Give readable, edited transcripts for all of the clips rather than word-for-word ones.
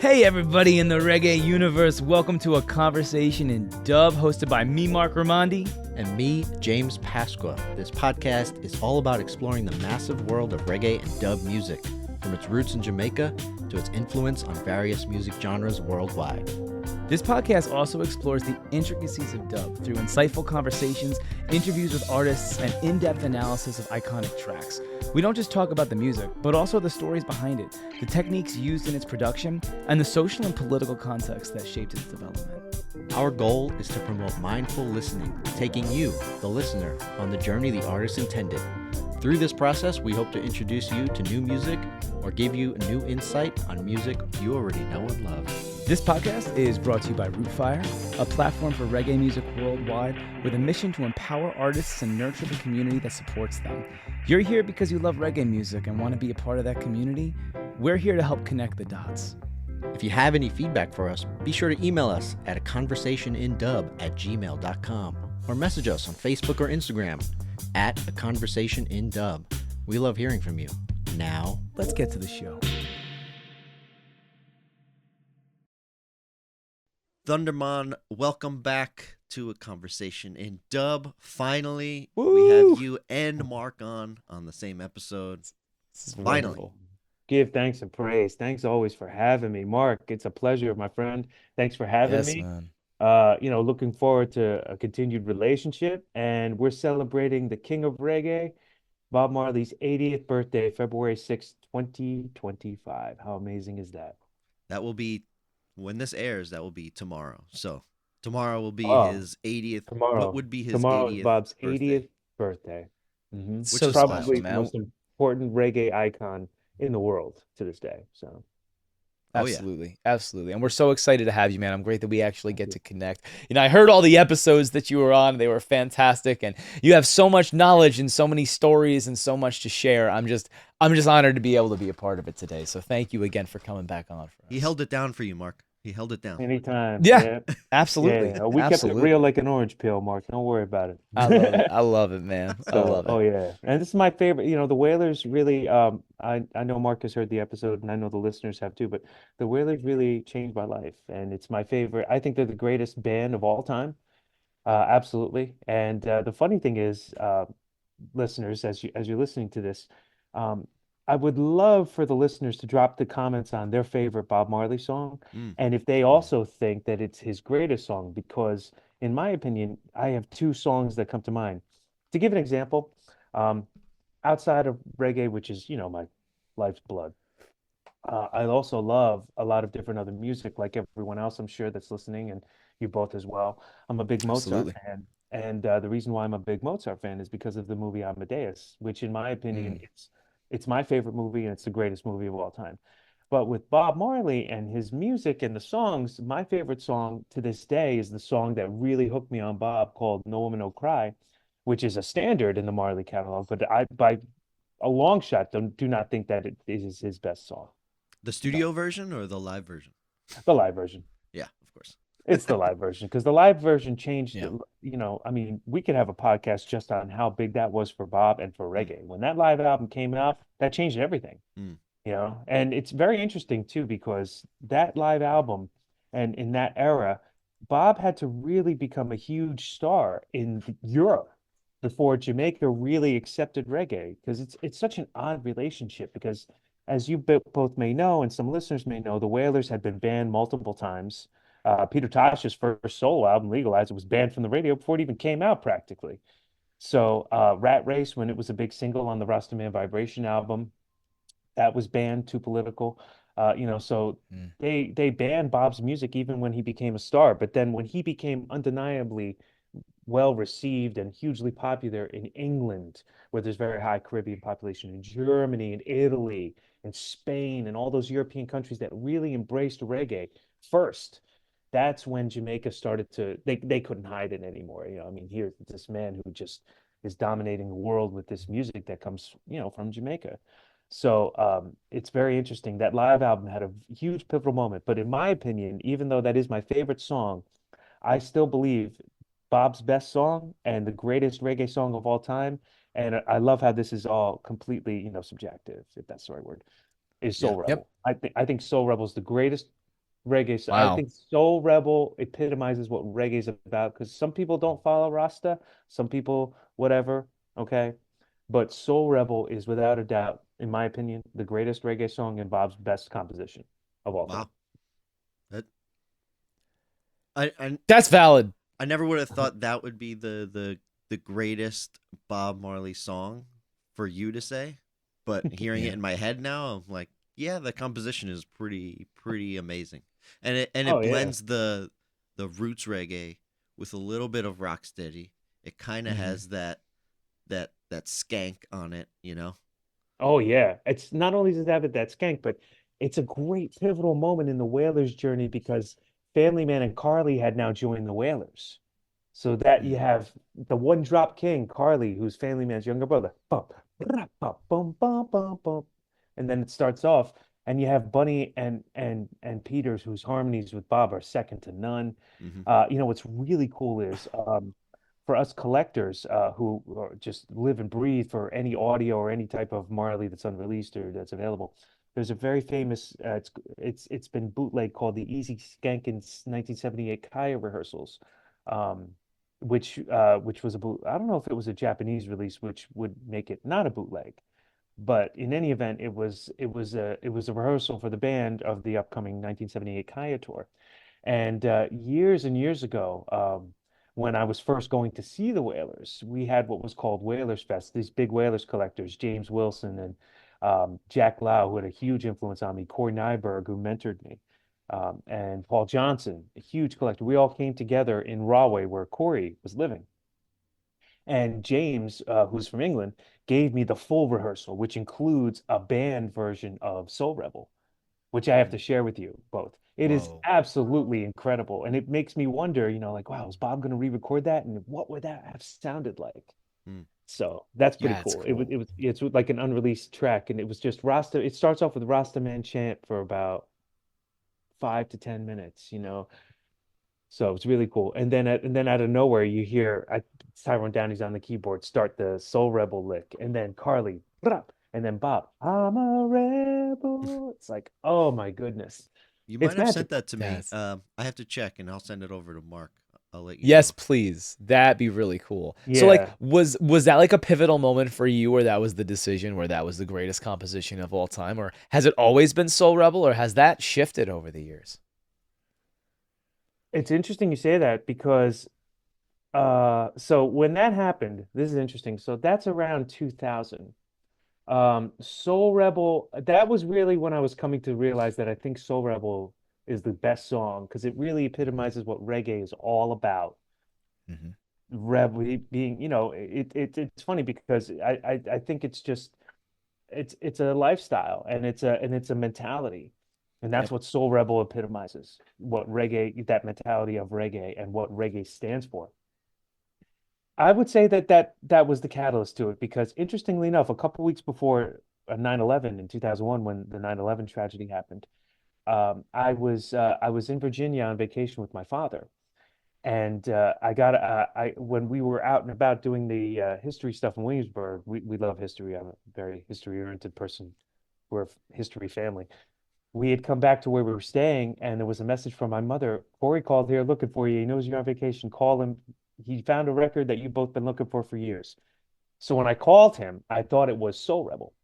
Hey everybody in the reggae universe, welcome to a conversation in dub hosted by me, Mark Ramondi. And me, James Pasqua. This podcast is all about exploring the massive world of reggae and dub music, from its roots in Jamaica to its influence on various music genres worldwide. This podcast also explores the intricacies of dub through insightful conversations, interviews with artists, and in-depth analysis of iconic tracks. We don't just talk about the music, but also the stories behind it, the techniques used in its production, and the social and political context that shaped its development. Our goal is to promote mindful listening, taking you, the listener, on the journey the artist intended. Through this process, we hope to introduce you to new music or give you a new insight on music you already know and love. This podcast is brought to you by Rootfire, a platform for reggae music worldwide with a mission to empower artists and nurture the community that supports them. You're here because you love reggae music and want to be a part of that community. We're here to help connect the dots. If you have any feedback for us, be sure to email us at aconversationindub@gmail.com or message us on Facebook or Instagram at aconversationindub. We love hearing from you. Now, let's get to the show. Thundermon, welcome back to A Conversation in Dub. Finally, Woo! We have you and Mark on the same episode. This is Finally. wonderful. Give thanks and praise. Thanks always for having me, Mark. It's a pleasure, my friend. Thanks for having Yes, me. man. Looking forward to a continued relationship, and we're celebrating the king of reggae, Bob Marley's 80th birthday, February 6th, 2025. How amazing is that? That will be, when this airs, that will be tomorrow. So tomorrow will be his 80th. Tomorrow. What would be his Tomorrow is 80th Bob's birthday? 80th birthday. So Which is probably special, the man. most important reggae icon in the world to this day. So Oh, yeah. Absolutely. Absolutely. And we're so excited to have you, man. I'm great that we actually get to connect. You know, I heard all the episodes that you were on. They were fantastic. And you have so much knowledge and so many stories and so much to share. I'm just honored to be able to be a part of it today. So thank you again for coming back on for us. He held it down for you, Mark. He held it down. anytime. Yeah. Absolutely. Yeah. We kept it Absolutely. real like an orange peel, Mark. Don't worry about it. I love it. I love it, man. I So, love it. oh yeah, and this is my favorite. The Wailers really. I know Mark has heard the episode, and I know the listeners have too. But the Wailers really changed my life, and it's my favorite. I think they're the greatest band of all time. Absolutely. And the funny thing is, listeners, as you're listening to this, um, I would love for the listeners to drop the comments on their favorite Bob Marley song, Mm. and if they also think that it's his greatest song, because in my opinion, I have two songs that come to mind. To give an example, um, outside of reggae, which is, my life's blood, I also love a lot of different other music, like everyone else, I'm sure, that's listening, and you both as well. I'm a big Mozart Absolutely. fan, and the reason why I'm a big Mozart fan is because of the movie Amadeus, which, in my opinion, it's my favorite movie, and it's the greatest movie of all time. But with Bob Marley and his music and the songs, my favorite song to this day is the song that really hooked me on Bob, called No Woman No Cry, which is a standard in the Marley catalog, but I, by a long shot, do not think that it is his best song. The studio version or the live version? The live version. Yeah, of course. It's the live version, because the live version changed. Yeah. We could have a podcast just on how big that was for Bob and for reggae. When that live album came out, that changed everything. Mm. And it's very interesting too, because that live album, and in that era, Bob had to really become a huge star in Europe before Jamaica really accepted reggae, because it's such an odd relationship, because as you both may know, and some listeners may know, the Wailers had been banned multiple times. Peter Tosh's first solo album, Legalize, it was banned from the radio before it even came out, practically. So Rat Race, when it was a big single on the Rastaman Vibration album, that was banned, too political. So they banned Bob's music even when he became a star. But then when he became undeniably well received and hugely popular in England, where there's very high Caribbean population, in Germany and Italy and Spain and all those European countries that really embraced reggae first, that's when Jamaica started to, they couldn't hide it anymore. Here's this man who just is dominating the world with this music that comes, from Jamaica. So it's very interesting. That live album had a huge pivotal moment. But in my opinion, even though that is my favorite song, I still believe Bob's best song and the greatest reggae song of all time, and I love how this is all completely, subjective, if that's the right word, is Soul Yeah. Rebel. I think Soul Rebel is the greatest reggae. So I Wow. think Soul Rebel epitomizes what reggae's about because some people don't follow Rasta, some people whatever, okay? But Soul Rebel is without a doubt, in my opinion, the greatest reggae song and Bob's best composition of all time. Wow. That I That's valid. I never would have thought that would be the greatest Bob Marley song for you to say, but hearing it Yeah. in my head now, I'm like, yeah, the composition is pretty amazing, and it Oh yeah. blends the roots reggae with a little bit of rocksteady. It kind of Hmm. has that skank on it, you know. Oh yeah. It's not only does it have it that skank, but it's a great pivotal moment in the Wailers' journey because Family Man and Carly had now joined the Wailers. So that you Mm. have the one drop king, Carly, who's Family Man's younger brother. Bum, brah, bum, bum, bum, bum, bum. And then it starts off, and you have Bunny and Peters, whose harmonies with Bob are second to none. Hmm. What's really cool is for us collectors who just live and breathe for any audio or any type of Marley that's unreleased or that's available. There's a very famous it's been bootleg called the Easy Skankin's 1978 Kaya rehearsals, um, which was a boot. I don't know if it was a Japanese release, which would make it not a bootleg, but in any event, it was a rehearsal for the band of the upcoming 1978 Kaya tour. And years and years ago, when I was first going to see the Wailers, we had what was called Wailers Fest. These big Wailers collectors, James Wilson and Jack Lau, who had a huge influence on me, Corey Nyberg, who mentored me, and Paul Johnson, a huge collector. We all came together in Rahway, where Corey was living. And James, who's from England, gave me the full rehearsal, which includes a band version of Soul Rebel, which I have to share with you both. It is Whoa. absolutely incredible. And it makes me wonder, like, wow, is Bob going to re-record that? And what would that have sounded like? Mm. So that's pretty Yeah, it's cool. cool. It's like an unreleased track, and it was just Rasta. It starts off with Rasta Man chant for about 5 to 10 minutes. So it's really cool. And then out of nowhere, you hear Tyrone Downey's on the keyboard start the Soul Rebel lick, and then Carly, "Brap," and then Bob, I'm a rebel. It's like, oh my goodness, You might it's have sent magical. that to me. That's I have to check, and I'll send it over to Mark. I'll let you Yes, know. please. That'd be really cool. So like Yeah, was that like a pivotal moment for you where that was the decision where that was the greatest composition of all time, or has it always been Soul Rebel, or has that shifted over the years? it's interesting you say that because so when that happened, this is interesting. So that's around 2000. Soul Rebel, that was really when I was coming to realize that I think Soul Rebel is the best song because it really epitomizes what reggae is all about. Hmm. Rebel being, it's funny because I think it's just it's a lifestyle and it's a mentality. And that's Yep. what Soul Rebel epitomizes, what reggae, that mentality of reggae and what reggae stands for. I would say that was the catalyst to it because interestingly enough, a couple weeks before 9/11 in 2001, when the 9/11 tragedy happened, I was in Virginia on vacation with my father, and I when we were out and about doing the history stuff in Williamsburg, we love history. I'm a very history-oriented person. We're a history family. We had come back to where we were staying, and there was a message from my mother. Corey called here looking for you. He knows you're on vacation. Call him. He found a record that you've both been looking for years. So when I called him, I thought it was Soul Rebel.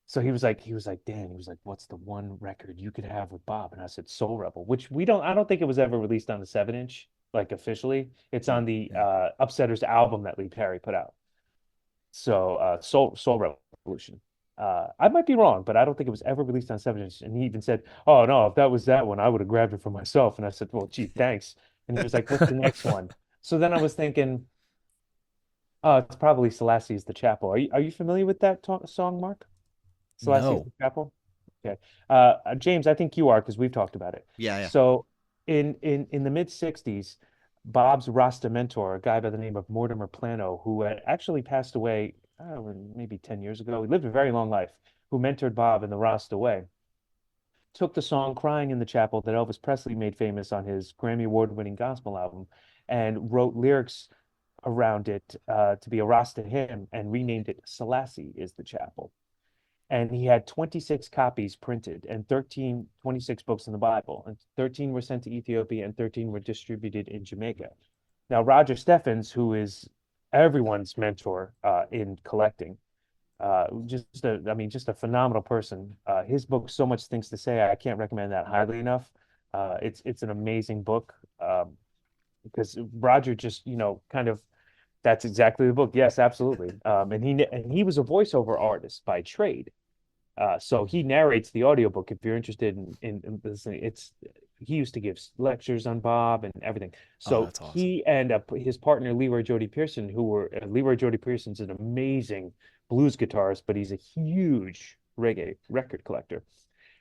So he was like, Dan, he was like, what's the one record you could have with Bob? And I said, Soul Rebel, which I don't think it was ever released on the 7 inch, like officially. It's on the Mm-hmm. Upsetters album that Lee Perry put out. So Soul Revolution. I might be wrong, but I don't think it was ever released on 7 inch. And he even said, "Oh no, if that was that one, I would have grabbed it for myself." And I said, "Well, gee, thanks." And he was like, "What's the next one?" So then I was thinking, "Oh, it's probably Selassie's The Chapel." Are you familiar with that song, Mark? Selassie's No. The Chapel? Okay. James, I think you are because we've talked about it. Yeah, yeah. So in the mid 60s, Bob's Rasta mentor, a guy by the name of Mortimer Plano, who had actually passed away maybe 10 years ago. He lived a very long life, who mentored Bob in the Rasta way, took the song Crying in the Chapel that Elvis Presley made famous on his Grammy Award-winning gospel album and wrote lyrics around it to be a Rasta hymn and renamed it Selassie is the Chapel. and he had 26 copies printed and 26 books in the Bible, and 13 were sent to Ethiopia and 13 were distributed in Jamaica. Now, Roger Steffens, who is everyone's mentor in collecting, just a phenomenal person. His book, So Much Things to Say, I can't recommend that highly enough. It's an amazing book because Roger just, kind of that's exactly the book. Yes, absolutely. And he was a voiceover artist by trade. So he narrates the audiobook if you're interested in listening. He used to give lectures on Bob and everything. Oh, So that's awesome. he and his partner Leroy Jody Pearson, Leroy Jody Pearson's an amazing blues guitarist, but he's a huge reggae record collector.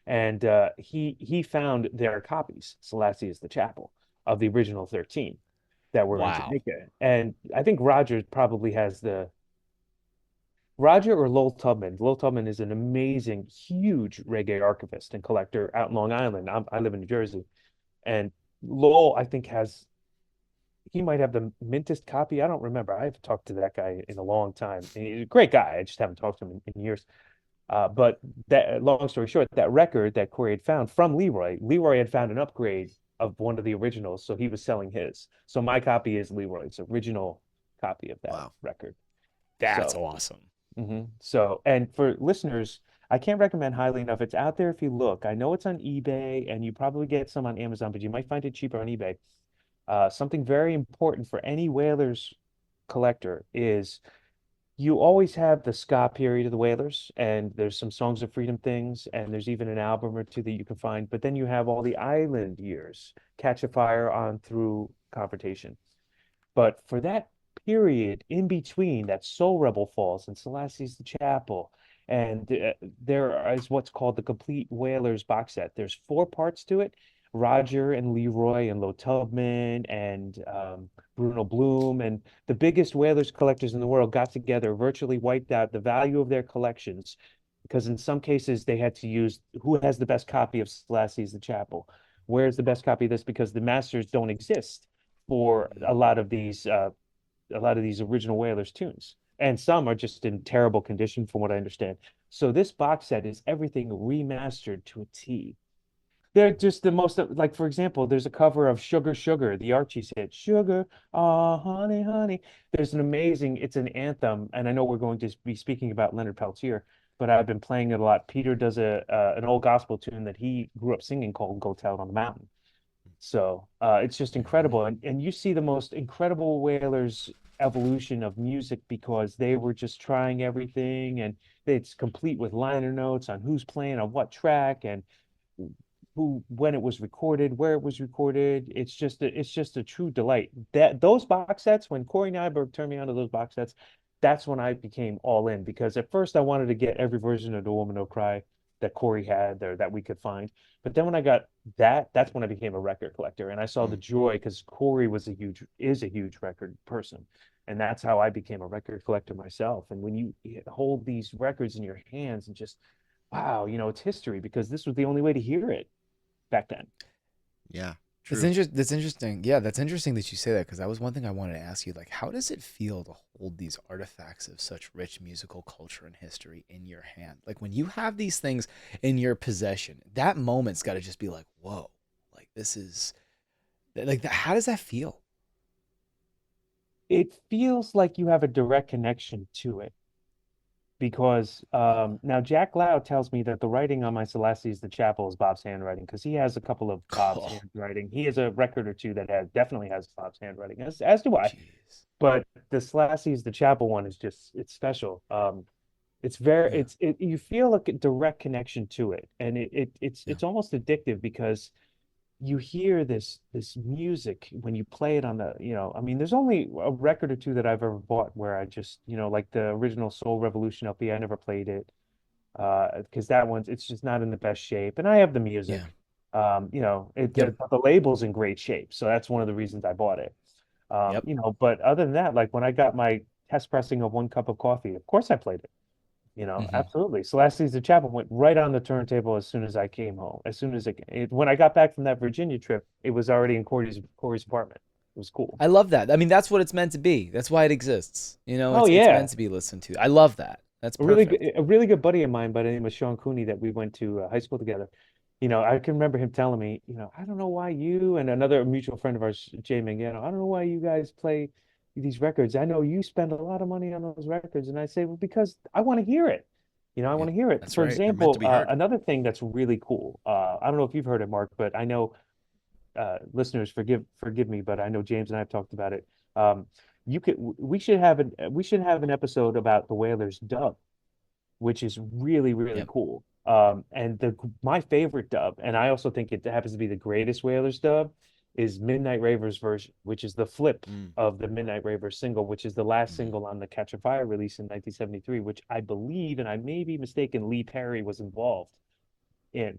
And he found their copies, Selassie is the Chapel, of the original 13 that were in Wow. Jamaica. And I think Roger or Lowell Tubman. Lowell Tubman is an amazing, huge reggae archivist and collector out in Long Island. I live in New Jersey, and Lowell, I think, he might have the mintest copy. I don't remember. I haven't talked to that guy in a long time. And he's a great guy. I just haven't talked to him in years. But that long story short, that record that Corey had found from Leroy had found an upgrade of one of the originals, so he was selling his. So my copy is Leroy's original copy of that Wow. record. That's So awesome. So, and for listeners, I can't recommend highly enough. It's out there if you look. I know it's on eBay and you probably get some on Amazon, but you might find it cheaper on eBay. Something very important for any Whalers collector is you always have the ska period of the Whalers, and there's some Songs of Freedom things, and there's even an album or two that you can find. But then you have all the island years, Catch a Fire on through Confrontation. But for that period in between that Soul Rebel falls and Selassie's the Chapel, and there is what's called the Complete Whalers box set. There's four parts to it. Roger and Leroy and Lo Tubman and Bruno Bloom and the biggest Whalers collectors in the world got together, virtually wiped out the value of their collections because in some cases they had to use who has the best copy of Selassie's the Chapel. Where's the best copy of this? Because the masters don't exist for a lot of these original Whalers tunes. And some are just in terrible condition from what I understand. So this box set is everything remastered to a T. They're just the most like for example, there's a cover of Sugar Sugar, the Archies hit. Sugar, ah, honey, honey. It's an anthem, and I know we're going to be speaking about Leonard Peltier, but I've been playing it a lot. Peter does an old gospel tune that he grew up singing called Go Tell It on the Mountain. So it's just incredible. And you see the most incredible Whalers evolution of music because they were just trying everything and it's complete with liner notes on who's playing on what track and who when it was recorded, where it was recorded. It's just a true delight. Those box sets, when Corey Nyberg turned me on to those box sets, that's when I became all in because at first I wanted to get every version of The Woman No Cry that Corey had there that we could find. But then when I got that's when I became a record collector and I saw the joy because Corey is a huge record person. And that's how I became a record collector myself. And when you hold these records in your hands and just, wow, it's history because this was the only way to hear it back then. Yeah. That's True. That's interesting. Yeah, that's interesting that you say that because that was one thing I wanted to ask you. Like, how does it feel to hold these artifacts of such rich musical culture and history in your hand? Like, when you have these things in your possession, that moment's got to just be like, whoa, like this is like, how does that feel? It feels like you have a direct connection to it because now Jack Lau tells me that the writing on my Celestes the Chapel is Bob's handwriting because he has a couple of Bob's Oh, handwriting. He has a record or two that definitely has Bob's handwriting, as do I. jeez. But the Celestes the Chapel one is just it's special. It's very Yeah. you feel like a direct connection to it, and Yeah. it's almost addictive because you hear this music when you play it on I mean there's only a record or two that I've ever bought where I just like the original Soul Revolution LP I never played it because that one's it's just not in the best shape and I have the music Yeah. Yep. the label's in great shape so that's one of the reasons I bought it Yep. but other than that like when I got my test pressing of One Cup of Coffee of course I played it Hmm. absolutely. Celestine's the Chapel went right on the turntable as soon as I came home. As soon as when I got back from that Virginia trip, it was already in Corey's apartment. It was cool. I love that. I mean, that's what it's meant to be. That's why it exists. Oh It's yeah. meant to be listened to. I love that. That's perfect. A really good buddy of mine by the name of Sean Cooney that we went to high school together. I can remember him telling me, I don't know why you and another mutual friend of ours, Jay Mangano, I don't know why you guys play these records. I know you spend a lot of money on those records. And I say, well, because I want to hear it. I Yeah, want to hear it. that's For right. They're meant to example, be heard. another thing that's really cool. I don't know if you've heard it, Mark, but I know listeners forgive me, but I know James and I have talked about it. You could we should have an episode about the Wailers dub, which is really, really Yep. cool. And my favorite dub, and I also think it happens to be the greatest Wailers dub, is Midnight Ravers version, which is the flip Mm, of the Midnight Ravers single, which is the last mhm. single on the Catch a Fire release in 1973, which I believe, and I may be mistaken, Lee Perry was involved in.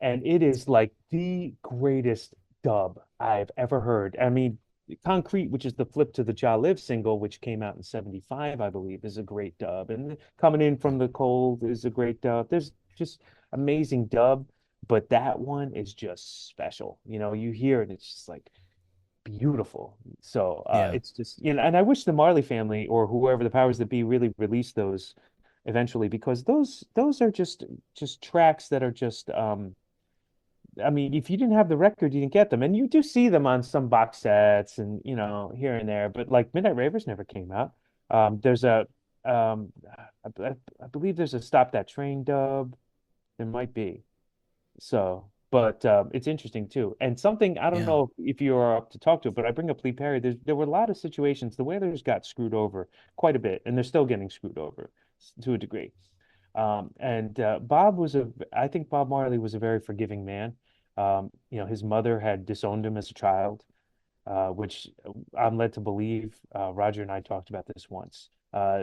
And it is like the greatest dub I've ever heard. I mean, Concrete, which is the flip to the Ja Live single, which came out in 75, I believe, is a great dub. And Coming In from the Cold is a great dub. There's just amazing dub, but that one is just special. You hear it, it's just like beautiful. So Yeah. it's just, and I wish the Marley family or whoever the powers that be really release those eventually, because those are just tracks that are just I mean, if you didn't have the record, you didn't get them. And you do see them on some box sets and, here and there. But like Midnight Ravers never came out. There's um, I believe there's a Stop That Train dub. There might be. So, but it's interesting too. And something, I don't Yeah. know if you're up to talk to it, but I bring up Lee Perry. There were a lot of situations. The Whalers got screwed over quite a bit, and they're still getting screwed over to a degree. And I think Bob Marley was a very forgiving man. His mother had disowned him as a child, which I'm led to believe. Roger and I talked about this once.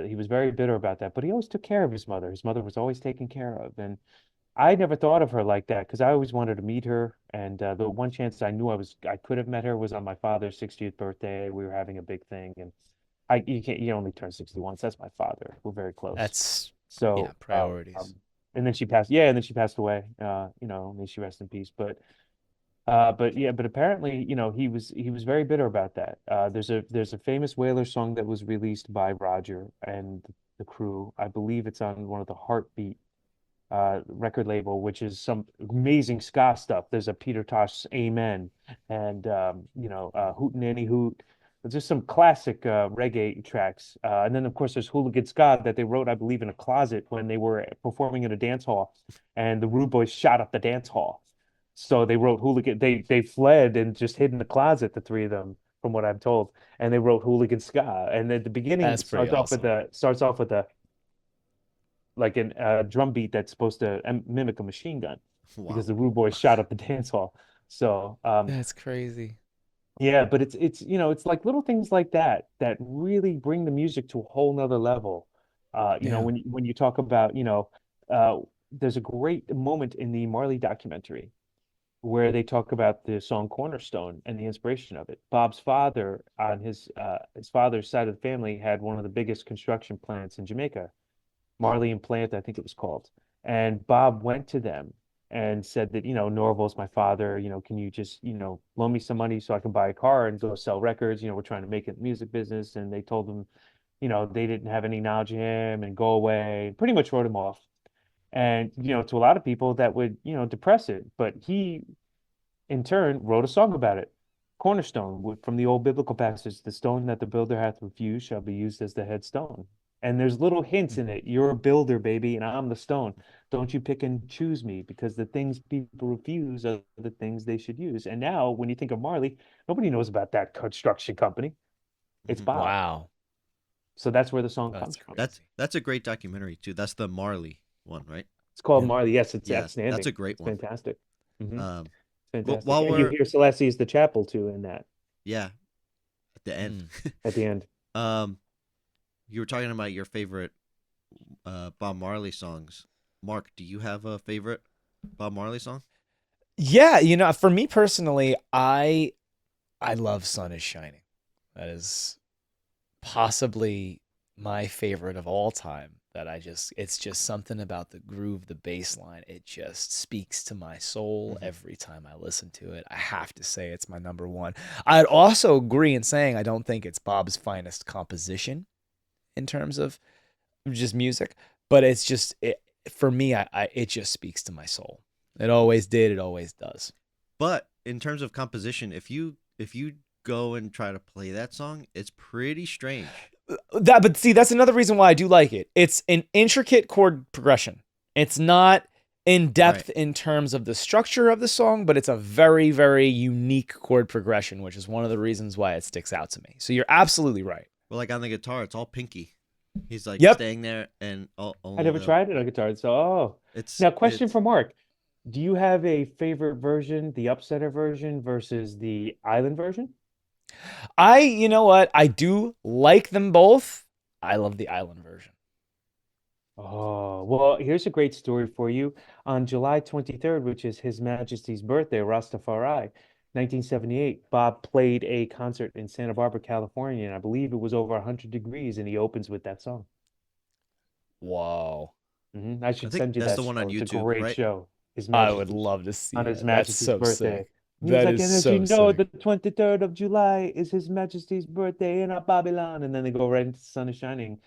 He was very bitter about that, but he always took care of his mother. His mother was always taken care of. And I never thought of her like that because I always wanted to meet her. And the one chance I knew I could have met her was on my father's 60th birthday. We were having a big thing, and you only turn 60 once. That's my father. We're very close. That's yeah, So, priorities. and then she passed. Yeah, and then she passed away. May she rest in peace. But yeah, but apparently, he was very bitter about that. There's a famous Whaler song that was released by Roger and the crew. I believe it's on one of the Heartbeat record label, which is some amazing ska stuff. There's a Peter Tosh Amen and Hootenanny Hoot. There's just some classic reggae tracks. And then of course there's Hooligan Ska that they wrote, I believe, in a closet when they were performing in a dance hall and the Rude Boys shot up the dance hall. So they wrote Hooligan, they fled and just hid in the closet, the three of them, from what I'm told. And they wrote Hooligan Ska. And at the beginning That's pretty awesome. starts off with a like a drum beat that's supposed to mimic a machine gun because Wow. the Rude Boys shot up the dance hall. So That's crazy. yeah, but it's like little things like that that really bring the music to a whole nother level. Yeah. When you talk about, uh, there's a great moment in the Marley documentary where they talk about the song Cornerstone and the inspiration of it. Bob's father on his father's side of the family had one of the biggest construction plants in Jamaica, Marley and Plant, I think it was called. And Bob went to them and said that, Norval's my father, can you just, loan me some money so I can buy a car and go sell records? We're trying to make it in the music business. And they told him, they didn't have any knowledge of him and go away, pretty much wrote him off. And, to a lot of people that would, depress it. But he, in turn, wrote a song about it. Cornerstone from the old biblical passage, the stone that the builder hath refused shall be used as the headstone. And there's little hints in Mhm. it. You're a builder, baby, and I'm the stone. Don't you pick and choose me because the things people refuse are the things they should use. And now, when you think of Marley, nobody knows about that construction company. It's Mhm. Bob. Wow. So that's where the song That's comes from. That's crazy. that's a great documentary too. That's the Marley one, right? It's called Yeah. Marley. Yes, it's Yeah, that's outstanding. a great It's one. fantastic. Hmm. Um, well, Fantastic. while And you we're hear Celassie's The Chapel too in that yeah at the end, Mm. at the end. um, you were talking about your favorite Bob Marley songs. Mark, do you have a favorite Bob Marley song? Yeah, for me personally, I love Sun is Shining. That is possibly my favorite of all time. It's just something about the groove, the bass line. It just speaks to my soul Hmm. every time I listen to it. I have to say it's my number one. I'd also agree in saying I don't think it's Bob's finest composition in terms of just music, but it's just for me. It just speaks to my soul. It always did. It always does. But in terms of composition, if you go and try to play that song, it's pretty strange. But see, that's another reason why I do like it. It's an intricate chord progression. It's not in depth Right. in terms of the structure of the song, but it's a very, very unique chord progression, which is one of the reasons why it sticks out to me. So you're absolutely right. Well, like on the guitar, it's all pinky. He's like Yep. staying there and I only never tried it on guitar, so It's now question it's for Mark. Do you have a favorite version, the upsetter version versus the island version? You know what? I do like them both. I love the island version. Oh, well, here's a great story for you. On July 23rd, which is His Majesty's birthday, Rastafari, 1978, Bob played a concert in Santa Barbara, California, and I believe it was over 100 degrees, and he opens with that song. Whoa. I I should think send you that's that the one on show. It's a YouTube, great right? show. His I would Majesty's love to see on His that. That's Majesty's so birthday. sick. And he was That like, is and as you so know, sick. the 23rd of July is His Majesty's birthday in our Babylon. And then they go right into Sun is Shining.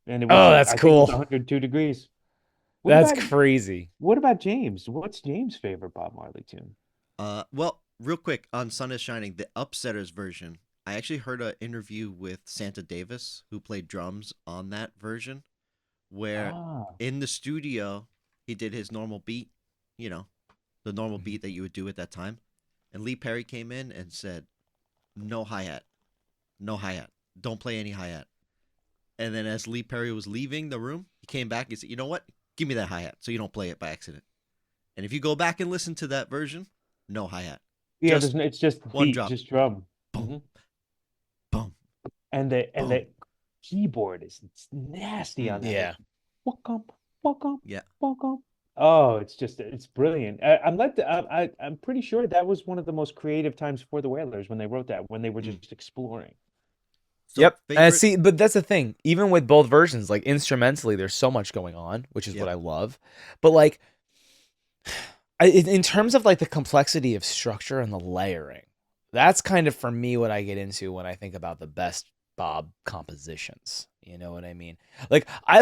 And it was, Oh, that's I think it was cool. 102 degrees. What That's about crazy. James? What's James' favorite Bob Marley tune? Well, real quick on Sun is Shining, the Upsetters version. I actually heard an interview with Santa Davis, who played drums on that version, where Ah, in the studio he did his normal beat, you know, the normal Mhm. beat that you would do at that time, and Lee Perry came in and said, "No hi hat, no hi hat, don't play any hi hat." And then as Lee Perry was leaving the room, he came back and said, "You know what? Give me that hi hat so you don't play it by accident." And if you go back and listen to that version, no hi hat, yeah, just it's just one beat, drop, just drum. boom, hmm boom, And the boom. keyboard is it's nasty on Mm, that. Yeah. Welcome, welcome, yeah. welcome. Oh, it's brilliant. I'm pretty sure that was one of the most creative times for the Wailers when they wrote that, when they were Mm. just exploring. So Yep. And favorite, see, but that's the thing. Even with both versions, like instrumentally, there's so much going on, which is what yep. I love. But like, in terms of like the complexity of structure and the layering, that's kind of for me what I get into when I think about the best Bob compositions. You know what I mean? Like I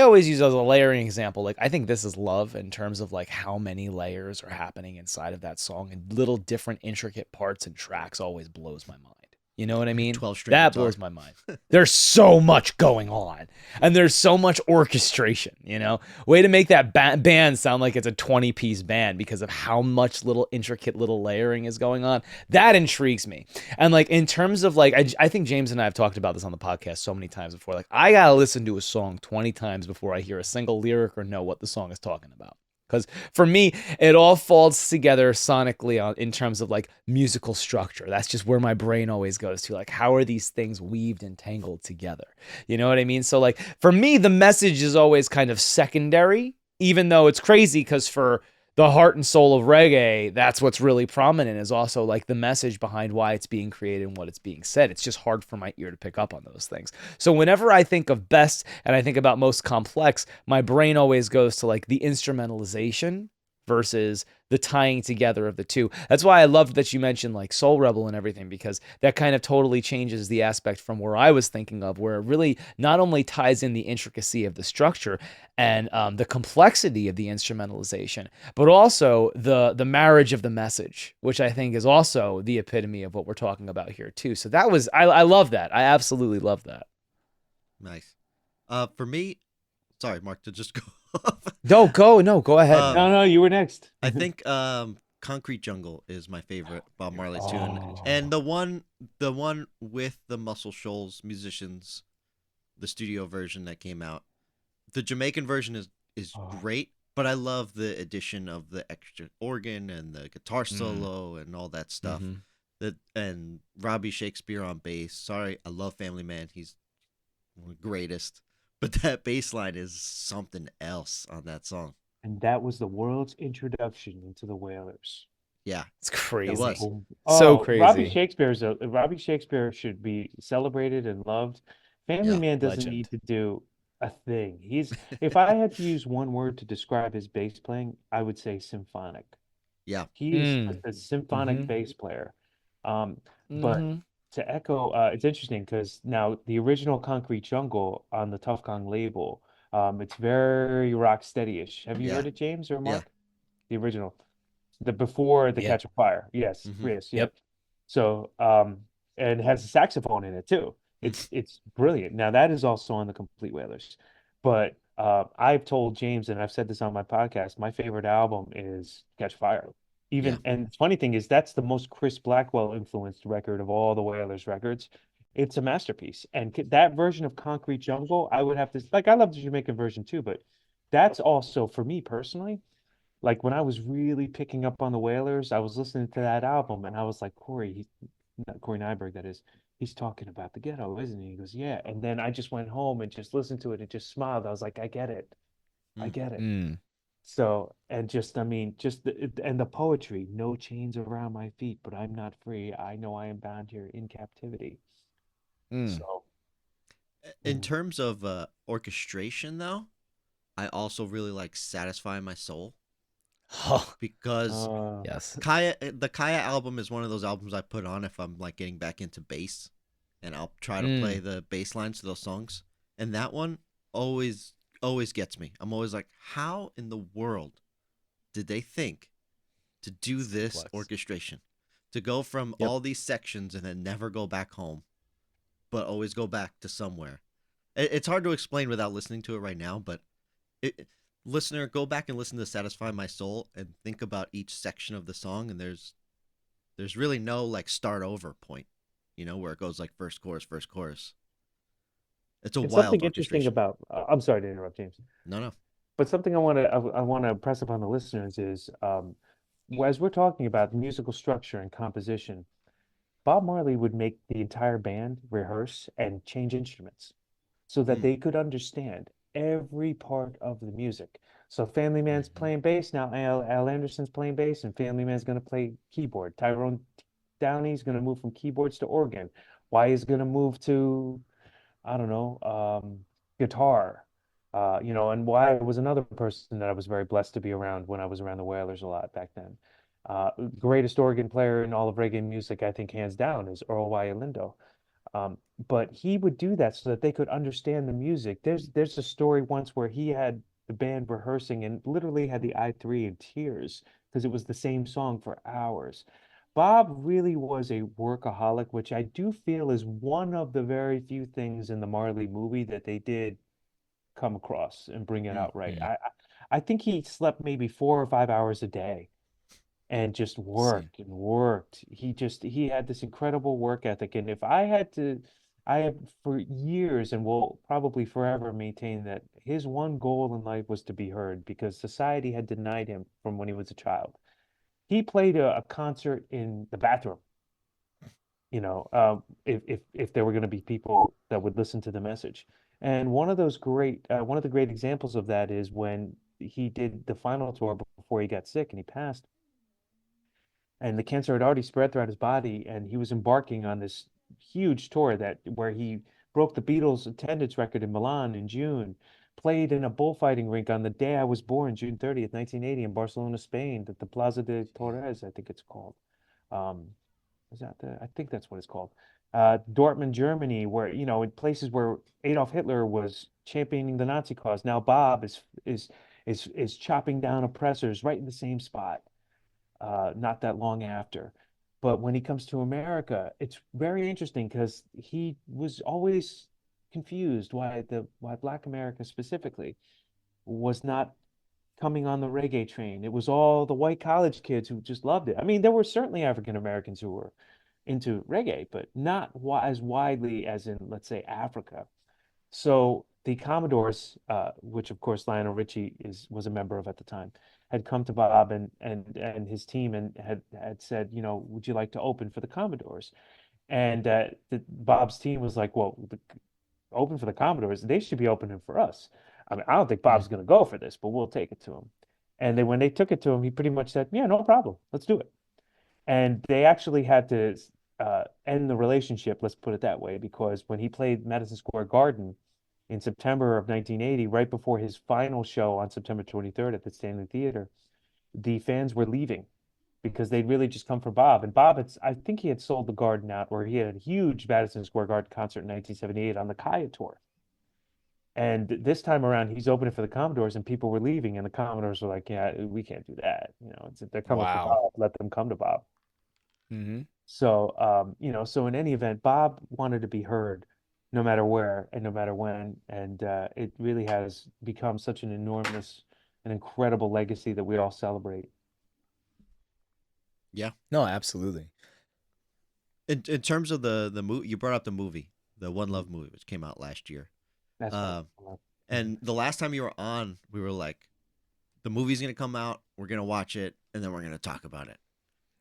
always use as a layering example. Like I think This Is Love in terms of like how many layers are happening inside of that song and little different intricate parts and tracks always blows my mind. You know what I mean? 12-string That guitar. blows my mind. There's so much going on and there's so much orchestration, you know? Way to make that band sound like it's a 20-piece band because of how much little intricate little layering is going on. That intrigues me. And like in terms of like, I think James and I have talked about this on the podcast so many times before. Like I gotta listen to a song 20 times before I hear a single lyric or know what the song is talking about. Because for me, it all falls together sonically in terms of like musical structure. That's just where my brain always goes to. Like, how are these things weaved and tangled together? You know what I mean? So, like, for me, the message is always kind of secondary, even though it's crazy because for the heart and soul of reggae, that's what's really prominent is also like the message behind why it's being created and what it's being said. It's just hard for my ear to pick up on those things. So whenever I think of best and I think about most complex, my brain always goes to like the instrumentalization versus the tying together of the two. That's why I loved that you mentioned like Soul Rebel and everything, because that kind of totally changes the aspect from where I was thinking of, where it really not only ties in the intricacy of the structure and the complexity of the instrumentalization, but also the marriage of the message, which I think is also the epitome of what we're talking about here too. So that was I love that. I absolutely love that. Nice. For me, sorry, Mark, to just go off. No, go ahead, No, man. no, you were next. I think Concrete Jungle is my favorite Bob Marley tune. Oh, And the one with the Muscle Shoals musicians, the studio version that came out. The Jamaican version is oh, great, but I love the addition of the extra organ and the guitar Mm. solo and all that stuff. Mm-hmm. That and Robbie Shakespeare on bass. Sorry, I love Family Man. He's one of the greatest. But that bass line is something else on that song. and that was the world's introduction into the Wailers. Yeah, It's it crazy. was. So Robbie crazy. Robbie Shakespeare should be celebrated and loved. Family Yeah. Man doesn't Legend. need to do a thing. If I had to use one word to describe his bass playing, I would say symphonic. Yeah. He is Mm. a symphonic Mm-hmm. bass player. But Mm-hmm. to echo, it's interesting because now the original Concrete Jungle on the Tough Gong label It's very rock steady-ish. Have you Yeah. heard it, James or Yeah. Mark? The original, the before the Yeah. Catch a Fire. Yes, Mm-hmm. yes, yeah. Yep. So, and it has a saxophone in it too. It's brilliant. Now that is also on the Complete Wailers, but I've told James, and I've said this on my podcast, my favorite album is Catch Fire. Yeah. Even, and the funny thing is that's the most Chris Blackwell influenced record of all the Wailers records. It's a masterpiece. And that version of Concrete Jungle, I would have to like. I love the Jamaican version too, but that's also for me personally. Like when I was really picking up on the Wailers, I was listening to that album and I was like, not Corey Nyberg, that is, he's talking about the ghetto, isn't he? He goes, yeah. And then I just went home and just listened to it and just smiled. I was like, I get it. I Mm. get it. Mm. So, and just, I mean, just and the poetry, no chains around my feet, but I'm not free. I know I am bound here in captivity. Mm. So, In mm. terms of orchestration, though, I also really like "Satisfy My Soul" Oh, because Uh, yes. The Kaya album is one of those albums I put on if I'm like getting back into bass, and I'll try to play Mm. the bass lines to those songs. And that one always always gets me. I'm always like, how in the world did they think to do this Flex. orchestration? To go from Yep. all these sections and then never go back home, but always go back to somewhere. It's hard to explain without listening to it right now, but listener, go back and listen to "Satisfy My Soul" and think about each section of the song. And there's really no like start over point, where it goes like first chorus, first chorus. It's a and wild something interesting orchestration. about, I'm sorry to interrupt, James. No, no. But something I want to impress upon the listeners is as we're talking about musical structure and composition, Bob Marley would make the entire band rehearse and change instruments so that Mm. they could understand every part of the music. So Family Man's Mm-hmm. playing bass, now Al Anderson's playing bass, and Family Man's going to play keyboard. Tyrone Downey's going to move from keyboards to organ. Why is going to move to I don't know, guitar. And why was another person that I was very blessed to be around when I was around the Wailers a lot back then. Greatest organ player in all of reggae music, I think, hands down, is Earl Lindo. Um, but he would do that so that they could understand the music. There's a story once where he had the band rehearsing and literally had the I3 in tears because it was the same song for hours. Bob really was a workaholic, which I do feel is one of the very few things in the Marley movie that they did come across and bring it out right. Mm-hmm. I think he slept maybe 4 or 5 hours a day and just See. worked and worked. He had this incredible work ethic. And if I had to, I have for years and will probably forever maintain that his one goal in life was to be heard because society had denied him from when he was a child. He played a concert in the bathroom, if there were going to be people that would listen to the message. And one of the great examples of that is when he did the final tour before he got sick and he passed and the cancer had already spread throughout his body, and he was embarking on this huge tour that where he broke the Beatles' attendance record in Milan in June, played in a bullfighting rink on the day I was born, June 30th, 1980, in Barcelona, Spain, at the Plaza de Torres, I think it's called. Um, I think that's what it's called. Dortmund, Germany, where, in places where Adolf Hitler was championing the Nazi cause. Now Bob is chopping down oppressors right in the same spot not that long after. But when he comes to America, it's very interesting because he was always confused why Black America specifically was not coming on the reggae train. It was all the white college kids who just loved it. I mean, there were certainly African Americans who were into reggae, but not as widely as in, let's say, Africa. So the Commodores, which of course Lionel Richie was a member of at the time, had come to Bob and his team and had said, would you like to open for the Commodores? And Bob's team was like, well, open for the Commodores, they should be opening for us. I mean, I don't think Bob's going to go for this, but we'll take it to him. And then when they took it to him, he pretty much said, yeah, no problem, let's do it. And they actually had to end the relationship, let's put it that way, because when he played Madison Square Garden in September of 1980, right before his final show on September 23rd at the Stanley Theater, the fans were leaving because they'd really just come for Bob. And I think he had sold the Garden out, where he had a huge Madison Square Garden concert in 1978 on the Kaya tour. And this time around, he's opening for the Commodores, and people were leaving, and the Commodores were like, "Yeah, we can't do that. They're coming for Wow. Bob. Let them come to Bob." Mm-hmm. So, so in any event, Bob wanted to be heard, no matter where and no matter when, and it really has become such an enormous and incredible legacy that we all celebrate. Yeah. No, absolutely. In terms of the movie, you brought up the movie, the One Love movie, which came out last year. That's right. Uh, and the last time you were on, we were like, the movie's gonna come out, we're gonna watch it, and then we're gonna talk about it.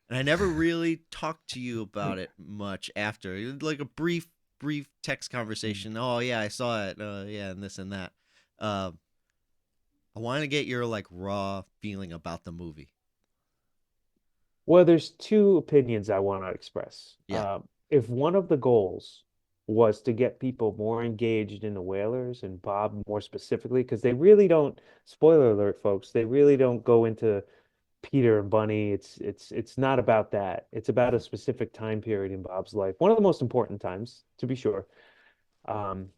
And I never really talked to you about it much after, like a brief text conversation. Oh yeah, I saw it. Yeah, and this and that. Uh, I wanted to get your like raw feeling about the movie. Well, there's two opinions I want to express. Yeah, If one of the goals was to get people more engaged in the Whalers and Bob more specifically, because they really don't, spoiler alert, folks, they really don't go into Peter and Bunny. It's not about that. It's about a specific time period in Bob's life. One of the most important times, to be sure. Um,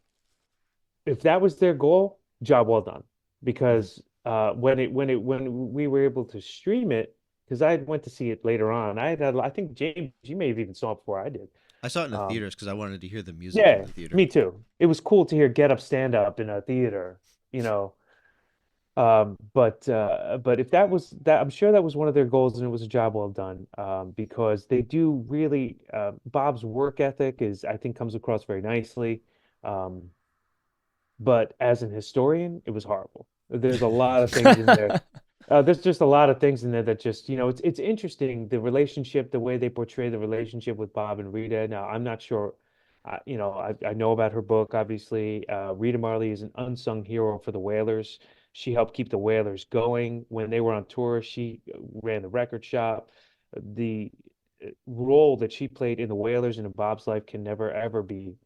if that was their goal, job well done. Mhm. Because when we were able to stream it, because I went to see it later on. I think James, you may have even saw it before I did. I saw it in the Um, theaters because I wanted to hear the music in yeah, the theater. me too. It was cool to hear Get Up, Stand Up in a theater, you know. But if that was that, I'm sure that was one of their goals, and it was a job well done. Because they do really, Bob's work ethic is, I think, comes across very nicely. Um, but as an historian, it was horrible. There's a lot of things in there. There's just a lot of things in there that just, it's interesting, the relationship, the way they portray the relationship with Bob and Rita. Now, I'm not sure, I know about her book, obviously. Rita Marley is an unsung hero for the Wailers. She helped keep the Wailers going when they were on tour. She ran the record shop. The role that she played in the Wailers and in Bob's life can never ever be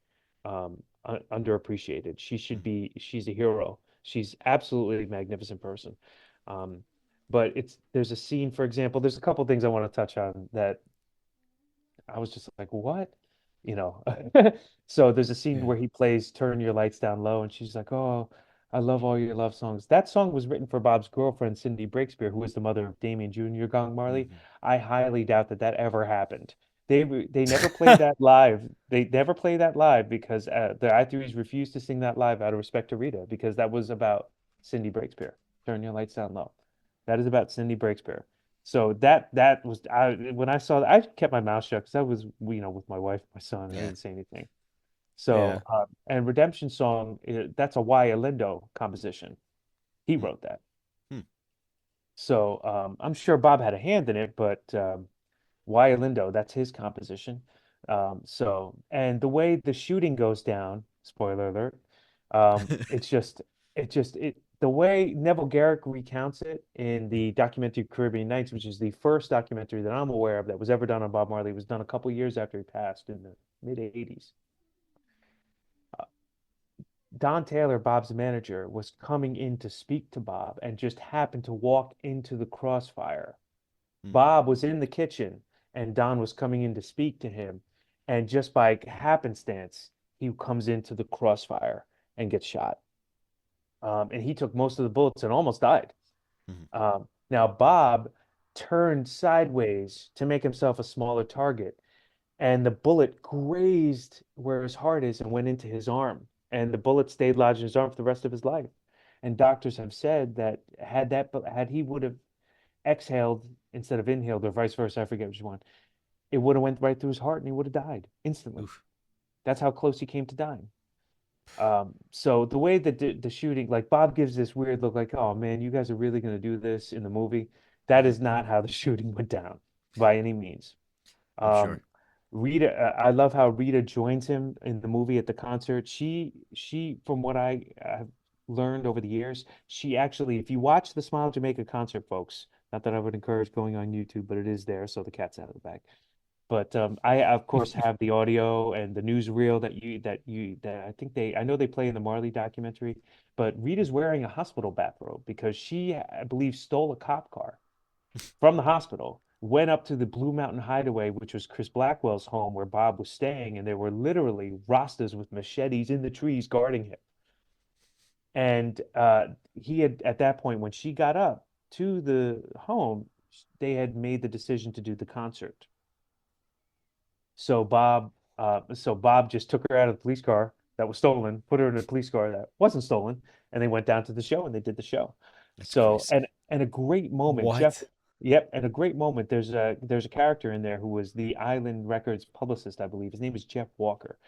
underappreciated. She's a hero. She's absolutely a magnificent person. Um, but there's a scene, for example, there's a couple things I want to touch on that I was just like, what? You know. So there's a scene Yeah. where he plays Turn Your Lights Down Low, and she's like, "Oh, I love all your love songs." That song was written for Bob's girlfriend, Cindy Breakspear, who was the mother of Damien Jr. Gong Marley. Hmm. I highly doubt that that ever happened. They never played that live. They never played that live because the I3s refused to sing that live out of respect to Rita, because that was about Cindy Breakspear. Turn Your Lights Down Low. That is about Cindy Breakspear. So that was, when I saw that, I kept my mouth shut because I was, with my wife, my son, and I Yeah. didn't say anything. Yeah. So, and Redemption Song, that's a Y. Lindo composition. He Hmm. wrote that. Hmm. So, I'm sure Bob had a hand in it, but Y. Lindo, that's his composition. And the way the shooting goes down, spoiler alert, it's just, the way Neville Garrick recounts it in the documentary Caribbean Nights, which is the first documentary that I'm aware of that was ever done on Bob Marley, was done a couple years after he passed in the mid 80s. Don Taylor, Bob's manager, was coming in to speak to Bob and just happened to walk into the crossfire. Hmm. Bob was in the kitchen and Don was coming in to speak to him. And just by happenstance, he comes into the crossfire and gets shot. And he took most of the bullets and almost died. Hmm. Now, Bob turned sideways to make himself a smaller target, and the bullet grazed where his heart is and went into his arm. And the bullet stayed lodged in his arm for the rest of his life. And doctors have said that had he would have exhaled instead of inhaled, or vice versa, I forget which one, it would have went right through his heart and he would have died instantly. Oof. That's how close he came to dying. So the way that the shooting, like Bob gives this weird look, like, "Oh man, you guys are really going to do this in the movie." That Hmm. is not how the shooting went down by any means. I'm sure. Um, Rita, I love how Rita joins him in the movie at the concert. From what I have learned over the years, she actually, if you watch the Smile Jamaica concert, folks, not that I would encourage going on YouTube, but it is there, so the cat's out of the bag. But I, of course, have the audio and the newsreel that I think I know they play in the Marley documentary. But Rita's wearing a hospital bathrobe because she, I believe, stole a cop car from the hospital, went up to the Blue Mountain Hideaway, which was Chris Blackwell's home where Bob was staying, and there were literally Rastas with machetes in the trees guarding him. And he had, at that point, when she got up to the home, they had made the decision to do the concert. So Bob just took her out of the police car that was stolen, put her in a police car that wasn't stolen, and they went down to the show and they did the show. That's So, crazy. and a great moment, Jeff. What? Yep, and a great moment. There's a character in there who was the Island Records publicist, I believe. His name is Jeff Walker.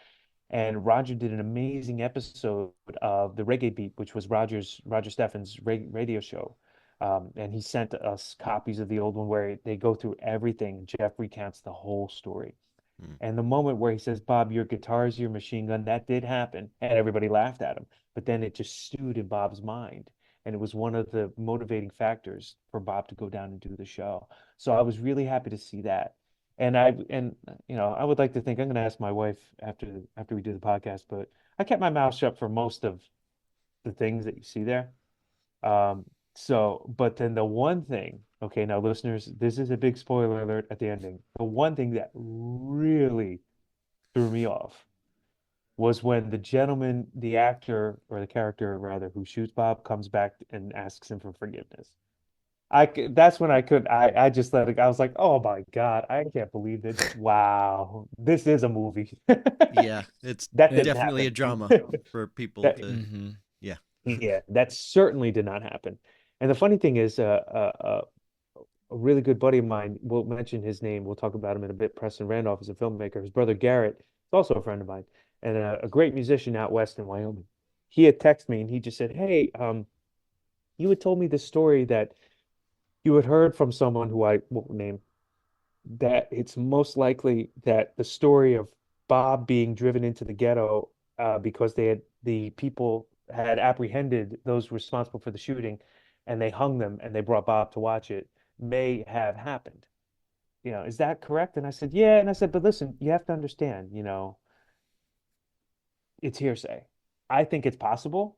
And Roger did an amazing episode of the Reggae Beat, which was Roger Steffen's radio show. And he sent us copies of the old one where they go through everything. Jeff recounts the whole story. Hmm. And the moment where he says, Bob, your guitar is your machine gun, that did happen. And everybody laughed at him. But then it just stewed in Bob's mind. And it was one of the motivating factors for Bob to go down and do the show. So I was really happy to see that. And I would like to think I'm going to ask my wife after we do the podcast, but I kept my mouth shut for most of the things that you see there. But then the one thing, okay, now listeners, this is a big spoiler alert at the ending. The one thing that really threw me off was when the gentleman, the actor or the character rather, who shoots Bob comes back and asks him for forgiveness. That's when I just let it, I was like, oh my God, I can't believe this. Wow, this is a movie. Yeah, it's That didn't definitely a happen. drama for people That, to. Mm-hmm. Yeah. yeah, that certainly did not happen. And the funny thing is, a really good buddy of mine, we'll mention his name, we'll talk about him in a bit. Preston Randolph is a filmmaker. His brother Garrett is also a friend of mine and a great musician out west in Wyoming. He had texted me and he just said, hey, you had told me this story that you had heard from someone who I won't name, that it's most likely that the story of Bob being driven into the ghetto because the people had apprehended those responsible for the shooting and they hung them and they brought Bob to watch it may have happened. Is that correct? And I said, yeah. And I said, but listen, you have to understand, it's hearsay. I think it's possible.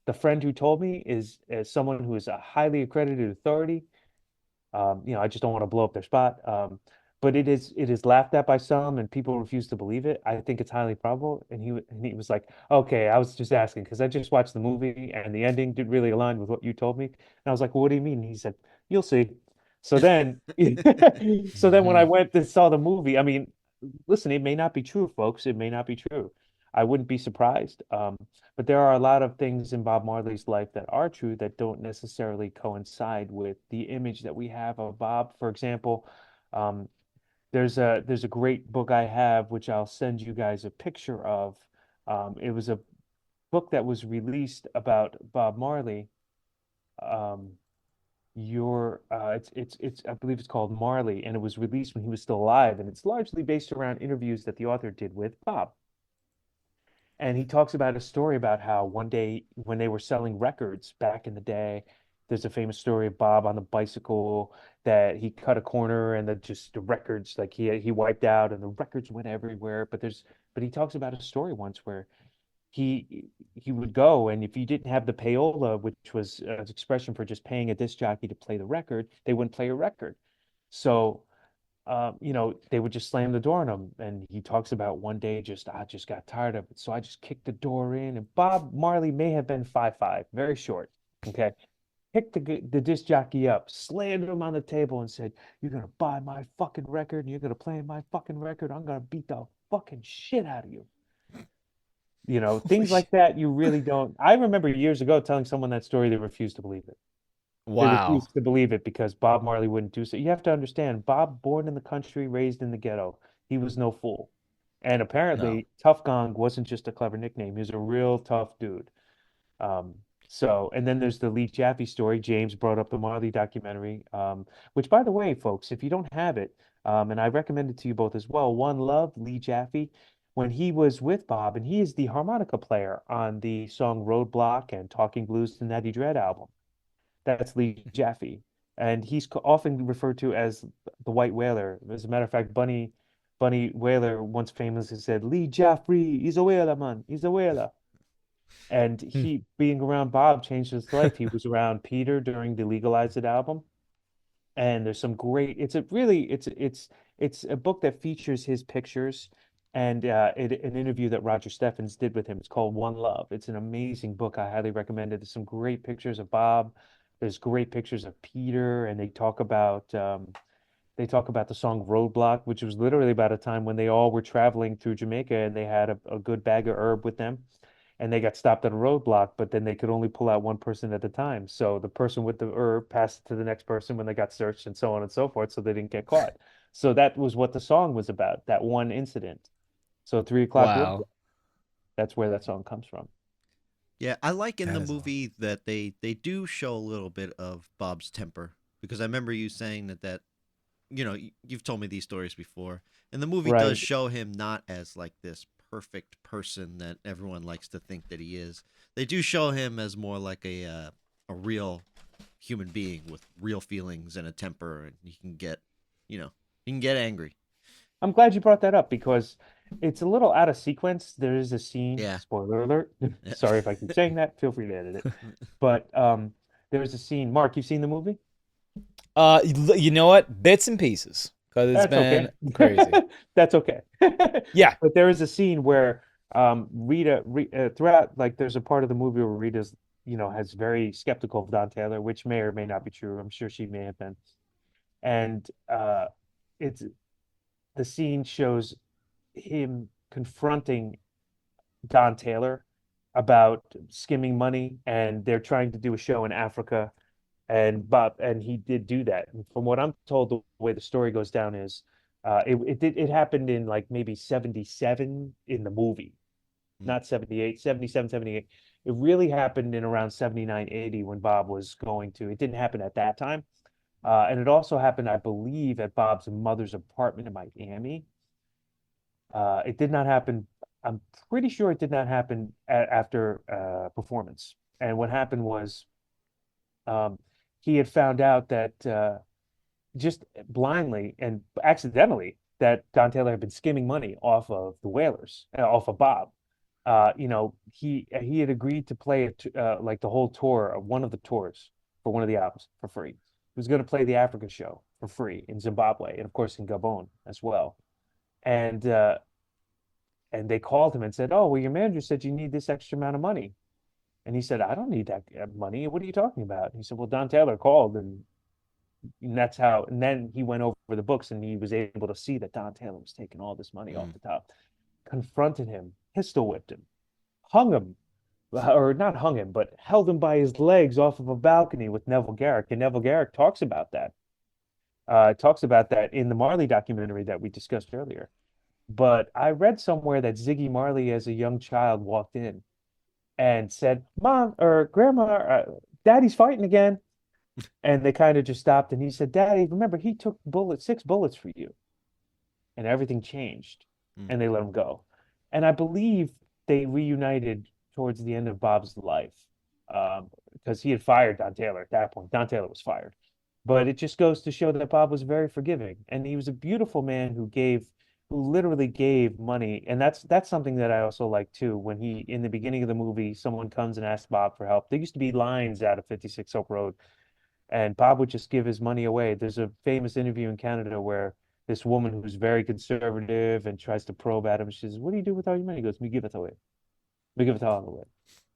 The friend who told me is someone who is a highly accredited authority. I just don't want to blow up their spot. But it is laughed at by some, and people refuse to believe it. I think it's highly probable. And he was like, "Okay, I was just asking because I just watched the movie and the ending didn't really align with what you told me." And I was like, "Well, what do you mean?" And he said, "You'll see." So then, so then when I Mm-hmm. went to saw the movie, I mean, listen, it may not be true, folks. It may not be true. I wouldn't be surprised. But there are a lot of things in Bob Marley's life that are true that don't necessarily coincide with the image that we have of Bob. For example, um, there's a great book I have, which I'll send you guys a picture of. It was a book that was released about Bob Marley. Um, it's I believe it's called Marley, and it was released when he was still alive, and it's largely based around interviews that the author did with Bob. And he talks about a story about how one day when they were selling records back in the day, there's a famous story of Bob on the bicycle that he cut a corner and the records like he wiped out and the records went everywhere. But he talks about a story once where he would go and if you didn't have the payola, which was an expression for just paying a disc jockey to play the record, they wouldn't play a record. So they would just slam the door on him. And he talks about one day I just got tired of it. So I just kicked the door in. And Bob Marley may have been 5'5", very short. Okay. Picked the disc jockey up, slammed him on the table and said, "You're gonna buy my fucking record and you're gonna play my fucking record. I'm gonna beat the fucking shit out of you." Holy Things shit. like that you really don't. I remember years ago telling someone that story, they refused to believe it. They Wow. refused to believe it because Bob Marley wouldn't do so. You have to understand, Bob, born in the country, raised in the ghetto, he was no fool. And No. apparently, Tough Gong wasn't just a clever nickname. He was a real tough dude. And then there's the Lee Jaffe story. James brought up the Marley documentary, which, by the way, folks, if you don't have it, and I recommend it to you both as well, One Love, Lee Jaffe, when he was with Bob, and he is the harmonica player on the song Roadblock and Talking Blues, the Natty Dread album. That's Lee Jaffe, and he's often referred to as the White Whaler. As a matter of fact, Bunny Whaler once famously said, "Lee Jaffe, he's a whaler, man, he's a whaler." And Hmm. he being around Bob changed his life. He was around Peter during the Legalize It album, and there's some great. It's a really it's a book that features his pictures and an interview that Roger Steffens did with him. It's called One Love. It's an amazing book. I highly recommend it. There's some great pictures of Bob. There's great pictures of Peter, and they talk about the song Roadblock, which was literally about a time when they all were traveling through Jamaica and they had a good bag of herb with them and they got stopped at a roadblock, but then they could only pull out one person at a time. So the person with the herb passed it to the next person when they got searched and so on and so forth, so they didn't get caught. So that was what the song was about, that one incident. So 3 o'clock roadblock, Wow. that's where that song comes from. Yeah, I like in That the is awesome. movie that they do show a little bit of Bob's temper, because I remember you saying that you've told me these stories before, and the movie does Right. show him not as like this perfect person that everyone likes to think that he is. They do show him as more like a real human being with real feelings and a temper, and you know, he can get angry. I'm glad you brought that up because it's a little out of sequence. There is a scene, Yeah. spoiler alert. Sorry if I keep saying that. Feel free to edit it. But there's a scene. Mark, you've seen the movie? You know what? Bits and pieces, because it's That's been okay. crazy. That's okay. Yeah. But there is a scene where throughout, like there's a part of the movie where Rita's, has very skeptical of Don Taylor, which may or may not be true. I'm sure she may have been. And it's the scene shows him confronting Don Taylor about skimming money, and they're trying to do a show in Africa, and he did do that. And from what I'm told, the way the story goes down is, it happened in like maybe 77 in the movie, Mm. not 78, 77, 78. It really happened in around 79, 80 when Bob was going to. It didn't happen at that time. And it also happened, I believe, at Bob's mother's apartment in Miami. It did not happen. I'm pretty sure it did not happen after performance. And what happened was, um, he had found out that just blindly and accidentally that Don Taylor had been skimming money off of the Wailers, off of Bob. He had agreed to play like the whole tour of one of the tours for one of the albums for free. He was going to play the Africa show for free in Zimbabwe and of course in Gabon as well. And they called him and said, "Oh, well, your manager said you need this extra amount of money." And he said, "I don't need that money. What are you talking about?" And he said, "Well, Don Taylor called, and that's how." And then he went over the books, and he was able to see that Don Taylor was taking all this money off Mm. the top. Confronted him, pistol whipped him, hung him, or not hung him, but held him by his legs off of a balcony with Neville Garrick. And Neville Garrick talks about that. Talks about that in the Marley documentary that we discussed earlier. But I read somewhere that Ziggy Marley, as a young child, walked in and said, "Mom or Grandma, Daddy's fighting again." And they kind of just stopped. And he said, "Daddy, remember, he took 6 bullets for you." And everything changed. Mm. And they let him go. And I believe they reunited towards the end of Bob's life, because he had fired Don Taylor at that point. Don Taylor was fired. But it just goes to show that Bob was very forgiving. And he was a beautiful man who literally gave money. And that's something that I also like too. When in the beginning of the movie, someone comes and asks Bob for help. There used to be lines out of 56 Oak Road, and Bob would just give his money away. There's a famous interview in Canada where this woman who's very conservative and tries to probe at him, she says, "What do you do with all your money?" He goes, "We give it away. We give it all away."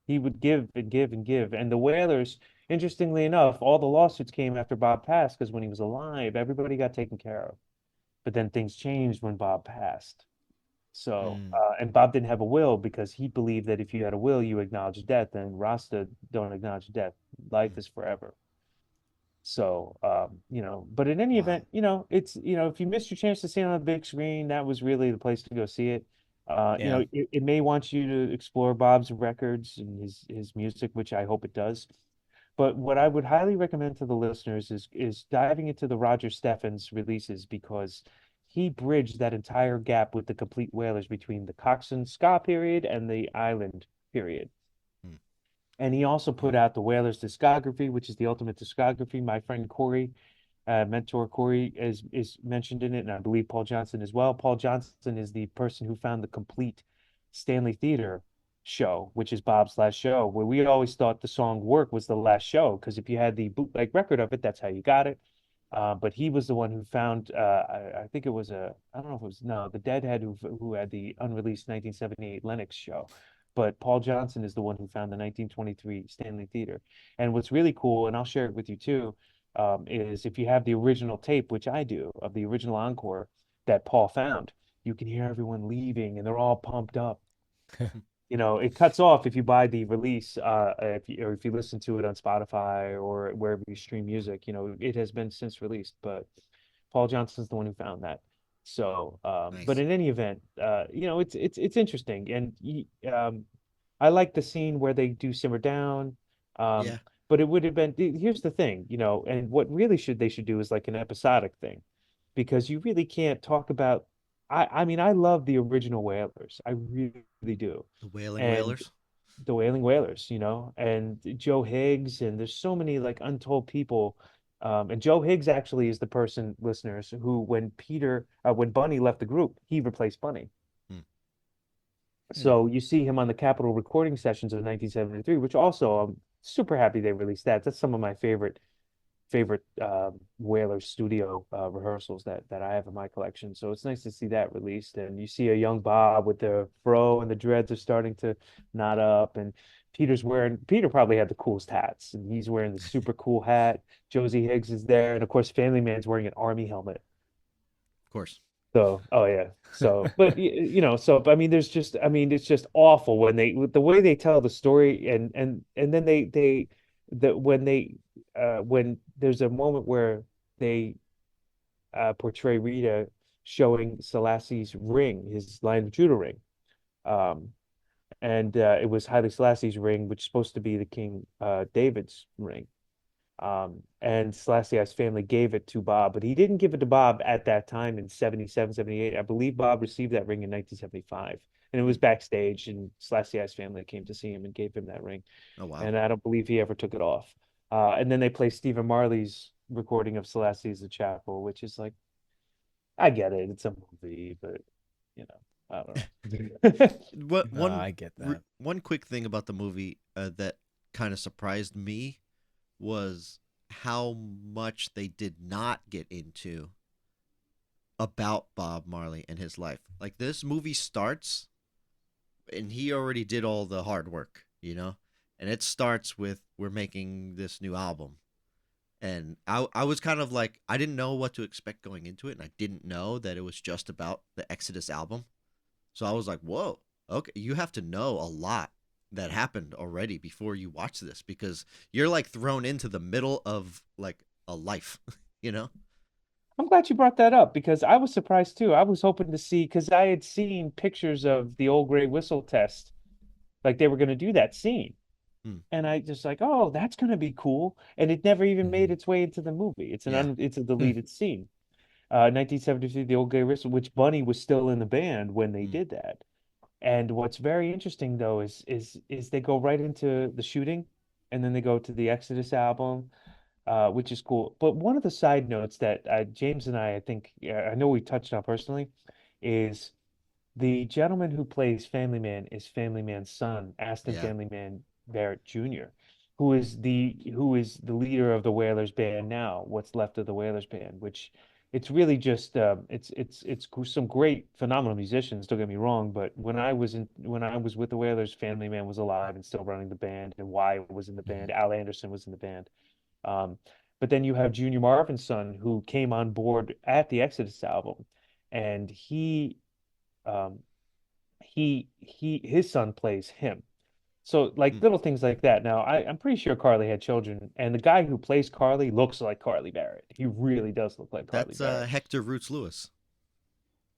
He would give and give and give. And the Whalers, interestingly enough, all the lawsuits came after Bob passed because when he was alive, everybody got taken care of. But then things changed when Bob passed. So, Mm. and Bob didn't have a will because he believed that if you had a will, you acknowledge death, and Rasta don't acknowledge death. Life Mm. is forever. So, but in any Wow. event, if you missed your chance to see it on a big screen, that was really the place to go see it. Yeah. It may want you to explore Bob's records and his music, which I hope it does. But what I would highly recommend to the listeners is diving into the Roger Steffens releases because he bridged that entire gap with the complete Whalers between the Coxsone ska period and the Island period. Mm. And he also put out the Wailers discography, which is the ultimate discography. My friend Corey, mentor Corey, is mentioned in it, and I believe Paul Johnson as well. Paul Johnson is the person who found the complete Stanley Theater show, which is Bob's last show, where we always thought the song "Work" was the last show, because if you had the bootleg record of it, that's how you got it. But he was the one who found, I think it was I don't know if it was, no, the Deadhead who had the unreleased 1978 Lennox show. But Paul Johnson is the one who found the 1923 Stanley Theater. And what's really cool, and I'll share it with you too, is if you have the original tape, which I do, of the original encore that Paul found, you can hear everyone leaving and they're all pumped up. It cuts off if you buy the release, or if you listen to it on Spotify or wherever you stream music. It has been since released, but Paul Johnson's the one who found that. So, but Nice. in any event, it's interesting, and I like the scene where they do simmer down. Um, Yeah. but it would have been, here's the thing, and what really they should do is like an episodic thing, because you really can't talk about. I mean, I love the original Whalers. I really do. The Wailing And Wailers. the Wailing Whalers, and Joe Higgs, and there's so many like untold people. And Joe Higgs actually is the person, listeners, who when Bunny left the group, he replaced Bunny. Hmm. So you see him on the Capitol recording sessions of 1973, which also I'm super happy they released that. That's some of my favorite Whaler studio rehearsals that I have in my collection. So it's nice to see that released. And you see a young Bob with the fro and the dreads are starting to knot up. And Peter probably had the coolest hats, and he's wearing the super cool hat. Josie Higgs is there, and of course, Family Man's wearing an army helmet. Of course. So, oh yeah. So, but I mean, it's just awful when with the way they tell the story, and then when there's a moment where they portray Rita showing Selassie's ring, his Lion of Judah ring, um, and it was Haile Selassie's ring, which is supposed to be the King David's ring. And Selassie's family gave it to Bob, but he didn't give it to Bob at that time in 77, 78. I believe Bob received that ring in 1975. And it was backstage, and Selassie's family came to see him and gave him that ring. Oh wow. And I don't believe he ever took it off. And then they play Stephen Marley's recording of Selassie's The Chapel, which is like, I get it. It's a movie, but, I don't know. What No, I get that. one quick thing about the movie that kind of surprised me was how much they did not get into about Bob Marley and his life. Like this movie starts and he already did all the hard work, And it starts with we're making this new album. And I was kind of like I didn't know what to expect going into it, and I didn't know that it was just about the Exodus album. So I was like, "Whoa. Okay, you have to know a lot that happened already before you watch this because you're like thrown into the middle of like a life, you know?" I'm glad you brought that up because I was surprised too. I was hoping to see because I had seen pictures of the old gray whistle test, like they were going to do that scene. Hmm. And I just like, oh, that's going to be cool. And it never even made its way into the movie. Yeah. It's a deleted scene. 1973, the old gray whistle, which Bunny was still in the band when they did that. And what's very interesting though is they go right into the shooting, and then they go to the Exodus album, which is cool. But one of the side notes that James and I think, I know we touched on personally, is the gentleman who plays Family Man is Family Man's son, Aston Yeah. Family Man Barrett Jr., who is the leader of the Wailers band now, what's left of the Wailers band, which it's really just it's some great phenomenal musicians, don't get me wrong, but when I was with the Wailers, Family Man was alive and still running the band, and Wyatt was in the band, Al Anderson was in the band. Um, but then you have Junior Marvin's son who came on board at the Exodus album, and um, his son plays him. So like Hmm. little things like that. Now I'm pretty sure Carly had children, and the guy who plays Carly looks like Carly Barrett. He really does look like Carly That's Barrett. Hector Roots Lewis.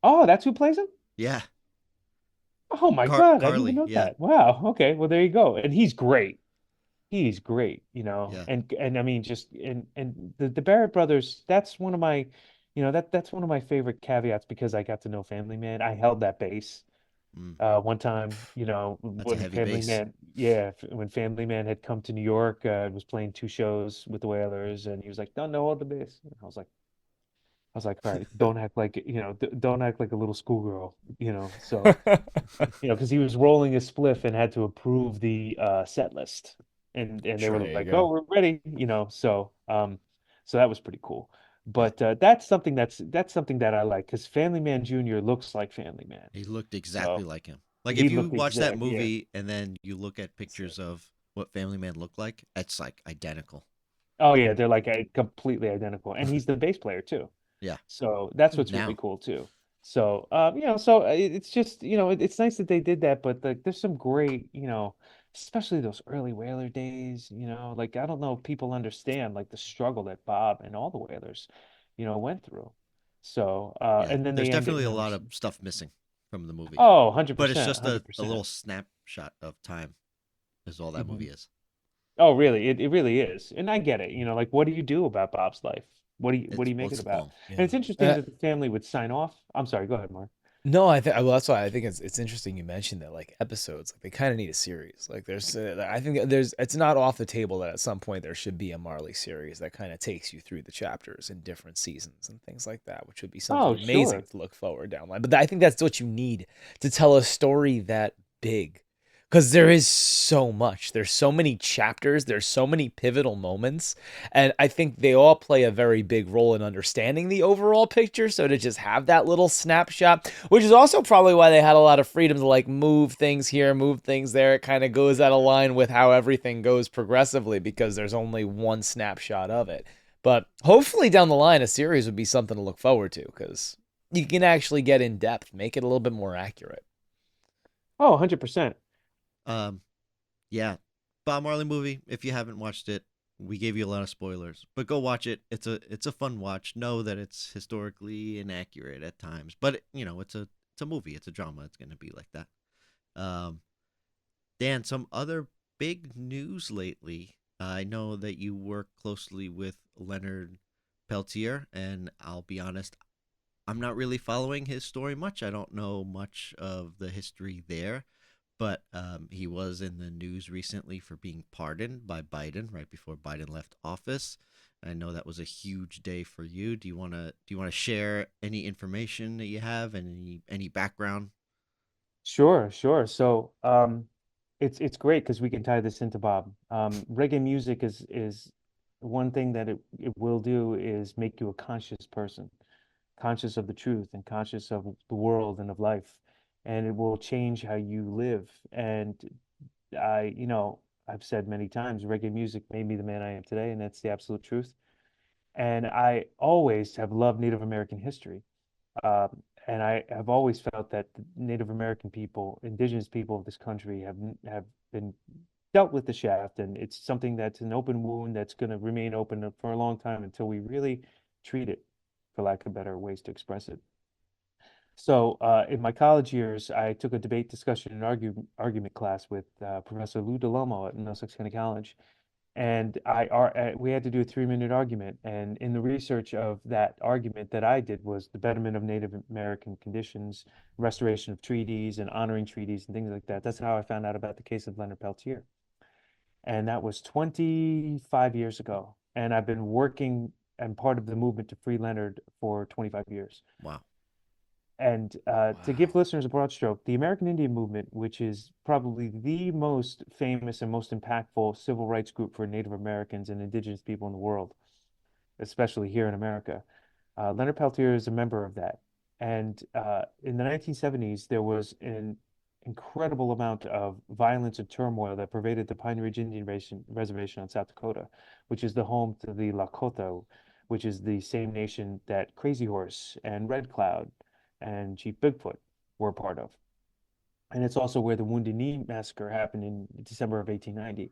Oh, that's who plays him? Yeah. Oh my God, I didn't even Carly. know Yeah. that. Wow. Okay, well there you go. And he's great. He's great, Yeah. and I mean just and the Barrett brothers, that's one of my, that's one of my favorite caveats because I got to know Family Man. I held that bass Mm. one time, That's a when heavy Family bass. Man, yeah, when Family Man had come to New York, was playing two shows with the Wailers, and he was like, "No, no, hold the bass." And I was like, all right, don't act like, don't act like a little schoolgirl, So, because he was rolling a spliff and had to approve the set list, and they Sure, were there you like, go. "Oh, we're ready," So that was pretty cool. Yeah. But that's something that I like because Family Man Jr. looks like Family Man. He looked exactly So like him. Like he if you looked watch that exact, yeah. movie and then you look at pictures of what Family Man looked like, it's like identical. Oh yeah, they're like completely identical, and he's the bass player too. Yeah. So that's what's really Now. cool too. So so it's just it's nice that they did that, but like there's some great especially those early Whaler days. Like I don't know if people understand like the struggle that Bob and all the Whalers went through. So Yeah. and then There's they end it definitely in a a lot of stuff missing from the movie. oh, But it's 100%, just a 100%. little snapshot of time is all that Hmm. movie is. Oh, really? It really is. And I get it. Like what do you do about Bob's life? What do you Well, make it it's about? long. And Yeah. it's interesting that the family would sign off. I'm sorry, go ahead, Mark. No, I think well, that's why I think it's interesting you mentioned that like episodes like they kind of need a series. Like there's I think that there's it's not off the table that at some point there should be a Marley series that kind of takes you through the chapters in different seasons and things like that, which would be something Oh, amazing sure. to look forward down the line. But I think that's what you need to tell a story that big. Because there is so much. There's so many chapters. There's so many pivotal moments. And I think they all play a very big role in understanding the overall picture. So to just have that little snapshot, which is also probably why they had a lot of freedom to like move things here, move things there. It kind of goes out of line with how everything goes progressively because there's only one snapshot of it. But hopefully down the line, a series would be something to look forward to because you can actually get in depth, make it a little bit more accurate. Oh, 100%. Um, yeah, Bob Marley movie. If you haven't watched it, we gave you a lot of spoilers, but go watch it. It's a fun watch. Know that it's historically inaccurate at times, but it's a movie. It's a drama. It's gonna be like that. Um, Dan, some other big news lately. I know that you work closely with Leonard Peltier, and I'll be honest, I'm not really following his story much. I don't know much of the history there, but he was in the news recently for being pardoned by Biden right before Biden left office. I know that was a huge day for you. Do you want to share any information that you have and any background? Sure, sure. So, it's great because we can tie this into Bob. Reggae music is one thing that it will do is make you a conscious person, conscious of the truth and conscious of the world and of life, and it will change how you live. And I've said many times, reggae music made me the man I am today, and that's the absolute truth. And I always have loved Native American history. And I have always felt that the Native American people, indigenous people of this country, have been dealt with the shaft, and it's something that's an open wound that's going to remain open for a long time until we really treat it, for lack of better ways to express it. So, in my college years, I took a debate, discussion, and argument class with Professor Lou DeLomo at Middlesex County College, and we had to do a 3-minute argument. And in the research of that argument that I did was the betterment of Native American conditions, restoration of treaties, and honoring treaties and things like that. That's how I found out about the case of Leonard Peltier, and that was 25 years ago. And I've been working and part of the movement to free Leonard for 25 years. Wow. And to give Wow. listeners a broad stroke, the American Indian Movement, which is probably the most famous and most impactful civil rights group for Native Americans and indigenous people in the world, especially here in America, Leonard Peltier is a member of that. And in the 1970s, there was an incredible amount of violence and turmoil that pervaded the Pine Ridge Indian Reservation on South Dakota, which is the home to the Lakota, which is the same nation that Crazy Horse and Red Cloud and Chief Bigfoot were a part of. And it's also where the Wounded Knee Massacre happened in December of 1890.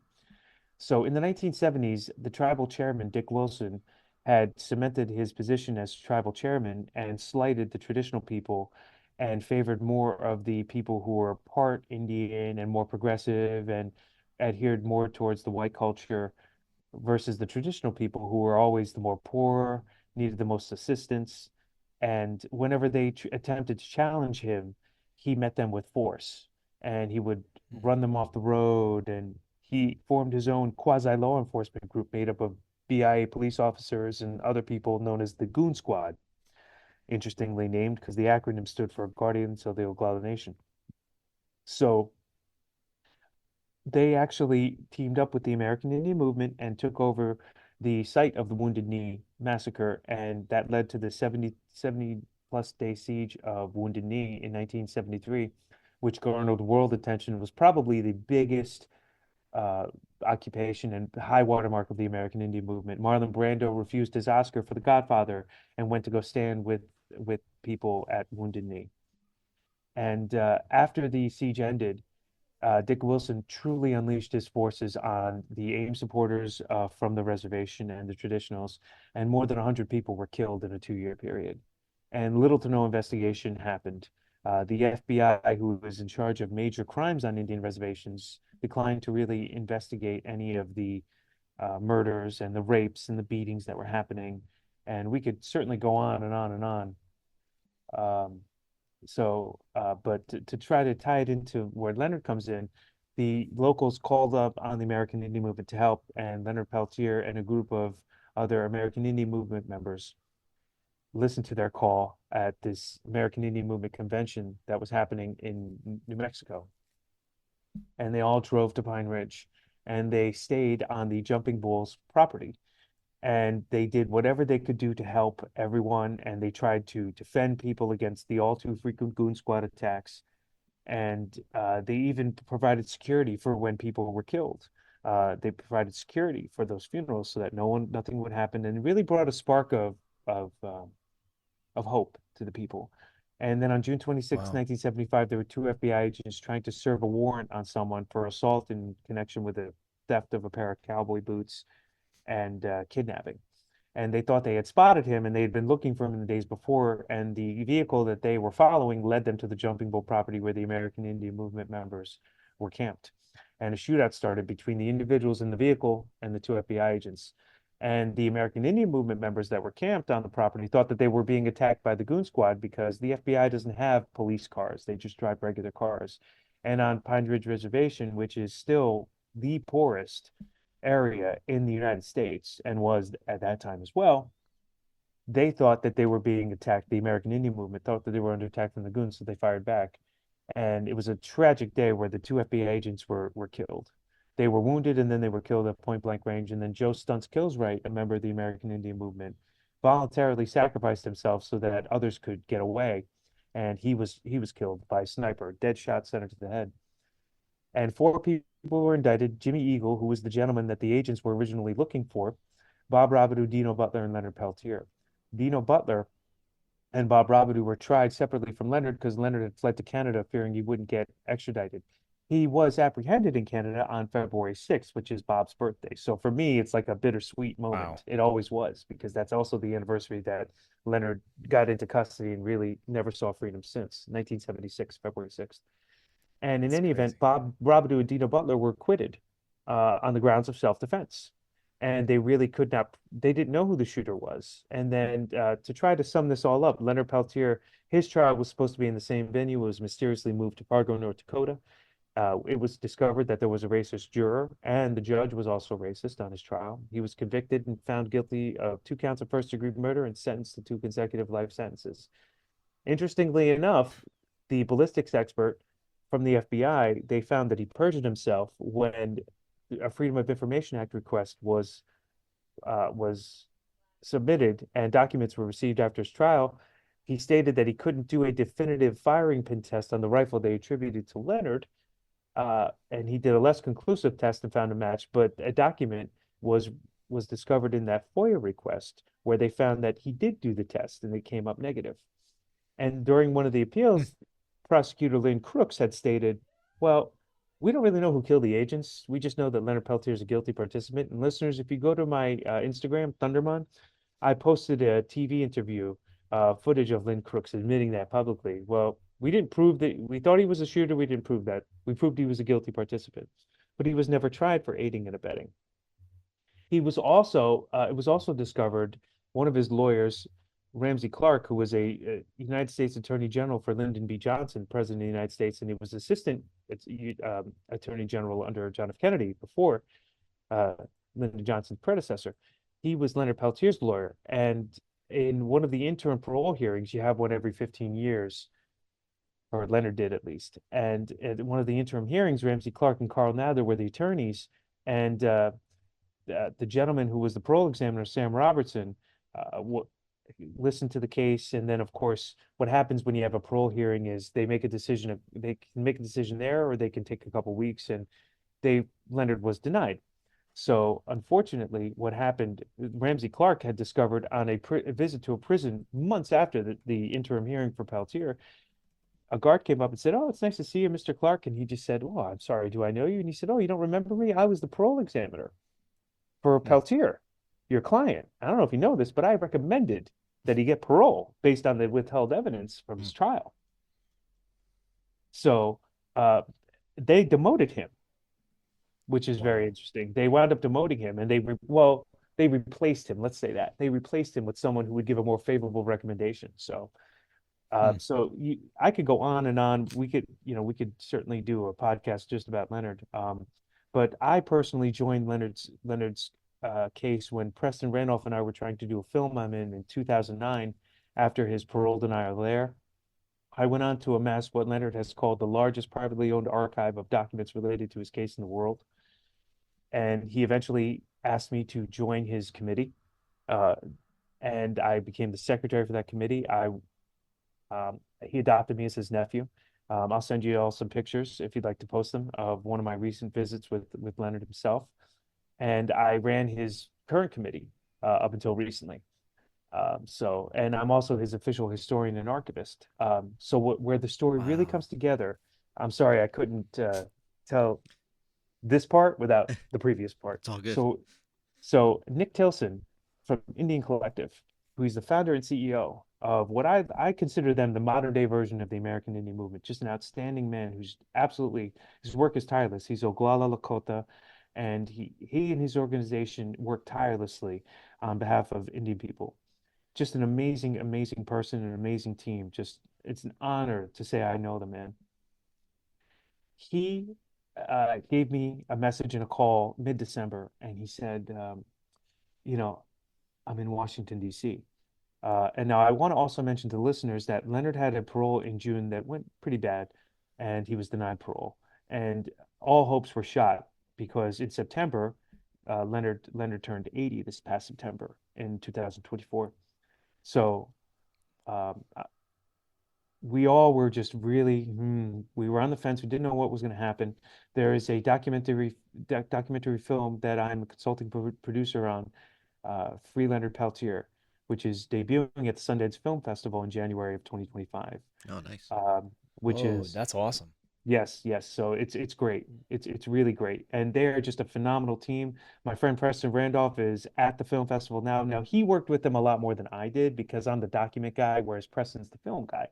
So in the 1970s, the tribal chairman, Dick Wilson, had cemented his position as tribal chairman and slighted the traditional people and favored more of the people who were part Indian and more progressive and adhered more towards the white culture versus the traditional people who were always the more poor, needed the most assistance. And whenever they attempted to challenge him, he met them with force and he would run them off the road. And he formed his own quasi law enforcement group made up of BIA police officers and other people known as the Goon Squad, interestingly named because the acronym stood for Guardians of the Oglala Nation. So they actually teamed up with the American Indian Movement and took over the site of the Wounded Knee massacre, and that led to the 70 plus day siege of Wounded Knee in 1973, which garnered world attention, was probably the biggest uh, occupation and high watermark of the American Indian movement. Marlon Brando refused his Oscar for The Godfather and went to go stand with people at Wounded Knee. And after the siege ended, Dick Wilson truly unleashed his forces on the AIM supporters from the reservation and the traditionals, and more than 100 people were killed in a 2-year period. And little to no investigation happened. The FBI, who was in charge of major crimes on Indian reservations, declined to really investigate any of the murders and the rapes and the beatings that were happening. And we could certainly go on and on and on. Um, but to try to tie it into where Leonard comes in, the locals called up on the American Indian movement to help, and Leonard Peltier and a group of other American Indian movement members listened to their call at this American Indian movement convention that was happening in New Mexico. And they all drove to Pine Ridge, and they stayed on the Jumping Bulls property, and they did whatever they could do to help everyone, and they tried to defend people against the all too frequent goon squad attacks, and they even provided security for when people were killed. They provided security for those funerals so that nothing would happen, and it really brought a spark of hope to the people. And then on June 26, Wow. 1975, there were two FBI agents trying to serve a warrant on someone for assault in connection with the theft of a pair of cowboy boots and kidnapping. And they thought they had spotted him, and they had been looking for him in the days before. And the vehicle that they were following led them to the Jumping Bull property where the American Indian Movement members were camped. And a shootout started between the individuals in the vehicle and the two FBI agents. And the American Indian Movement members that were camped on the property thought that they were being attacked by the goon squad because the FBI doesn't have police cars. They just drive regular cars. And on Pine Ridge Reservation, which is still the poorest area in the United States and was at that time as well, they thought that they were being attacked. The American Indian Movement thought that they were under attack from the goons, so they fired back. And it was a tragic day where the two FBI agents were killed. They were wounded, and then they were killed at point blank range. And then Joe Stunts Killswright, a member of the American Indian Movement, voluntarily sacrificed himself so that others could get away. And he was killed by a sniper, dead shot center to the head. And four people were indicted: Jimmy Eagle, who was the gentleman that the agents were originally looking for, Bob Robidoux, Dino Butler, and Leonard Peltier. Dino Butler and Bob Robidoux were tried separately from Leonard because Leonard had fled to Canada fearing he wouldn't get extradited. He was apprehended in Canada on February 6th, which is Bob's birthday. So for me, it's like a bittersweet moment. Wow. It always was, because that's also the anniversary that Leonard got into custody and really never saw freedom since 1976, February 6th. And in That's any crazy. event, Bob Robidoux and Dino Butler were acquitted on the grounds of self-defense. And they really could not, they didn't know who the shooter was. And then to try to sum this all up, Leonard Peltier, his trial was supposed to be in the same venue. It was mysteriously moved to Fargo, North Dakota. It was discovered that there was a racist juror, and the judge was also racist on his trial. He was convicted and found guilty of 2 counts of first-degree murder and sentenced to 2 consecutive life sentences. Interestingly enough, the ballistics expert from the FBI, they found that he perjured himself when a Freedom of Information Act request was submitted and documents were received after his trial. He stated that he couldn't do a definitive firing pin test on the rifle they attributed to Leonard, and he did a less conclusive test and found a match. But a document was was discovered in that FOIA request where they found that he did do the test and it came up negative. And during one of the appeals, prosecutor Lynn Crooks had stated, well, we don't really know who killed the agents. We just know that Leonard Peltier is a guilty participant. And listeners, if you go to my Instagram, Thundermon, I posted a TV interview footage of Lynn Crooks admitting that publicly. Well, we didn't prove that we thought he was a shooter. We didn't prove that. We proved he was a guilty participant, but he was never tried for aiding and abetting. He was also, it was also discovered, one of his lawyers, Ramsey Clark, who was a United States Attorney General for Lyndon B. Johnson, President of the United States, and he was Assistant Attorney General under John F. Kennedy before uh, Lyndon Johnson's predecessor. He was Leonard Peltier's lawyer. And in one of the interim parole hearings, you have one every 15 years, or Leonard did at least. And at one of the interim hearings, Ramsey Clark and Carl Nather were the attorneys. And the gentleman who was the parole examiner, Sam Robertson, listened to the case, and then of course, what happens when you have a parole hearing is they make a decision. They can make a decision there, or they can take a couple weeks, and Leonard was denied. So unfortunately, what happened, Ramsey Clark had discovered on a visit to a prison months after the interim hearing for Peltier, a guard came up and said, "Oh, it's nice to see you, Mr. Clark." And he just said, "Oh, I'm sorry, do I know you?" And he said, "Oh, you don't remember me? I was the parole examiner for Hmm. Peltier, your client. I don't know if you know this, but I recommended that he get parole based on the withheld evidence from Hmm. his trial." So uh, they demoted him, which is very Wow. interesting. They wound up demoting him, and they replaced him. Let's say that they replaced him with someone who would give a more favorable recommendation. So, Hmm. I could go on and on. We could certainly do a podcast just about Leonard. But I personally joined Leonard's case when Preston Randolph and I were trying to do a film I'm in 2009 after his parole denial there. I went on to amass what Leonard has called the largest privately owned archive of documents related to his case in the world. And he eventually asked me to join his committee, uh, and I became the secretary for that committee. He adopted me as his nephew. I'll send you all some pictures if you'd like to post them of one of my recent visits with Leonard himself. And I ran his current committee up until recently. And I'm also his official historian and archivist. Where the story really Wow. comes together, I'm sorry I couldn't tell this part without the previous part. It's all good. So Nick Tilson from Indian Collective, who is the founder and CEO of what I consider them the modern day version of the American Indian movement, just an outstanding man who's absolutely, his work is tireless. He's Oglala Lakota, and he and his organization work tirelessly on behalf of Indian people. Just an amazing, amazing person, an amazing team. Just it's an honor to say I know the man. He gave me a message and a call mid-December, and he said, you know, I'm in Washington, D.C. And now I want to also mention to listeners that Leonard had a parole in June that went pretty bad, and he was denied parole. And all hopes were shot because in September, Leonard turned 80 this past September in 2024. So um, we all were just really, we were on the fence. We didn't know what was going to happen. There is a documentary film that I'm a consulting producer on, Free Leonard Peltier, which is debuting at the Sundance Film Festival in January of 2025. Oh, nice. Which Oh, is that's awesome. Yes, yes. So it's great. It's really great, and they're just a phenomenal team. My friend Preston Randolph is at the film festival now. Now he worked with them a lot more than I did because I'm the document guy, whereas Preston's the film guy.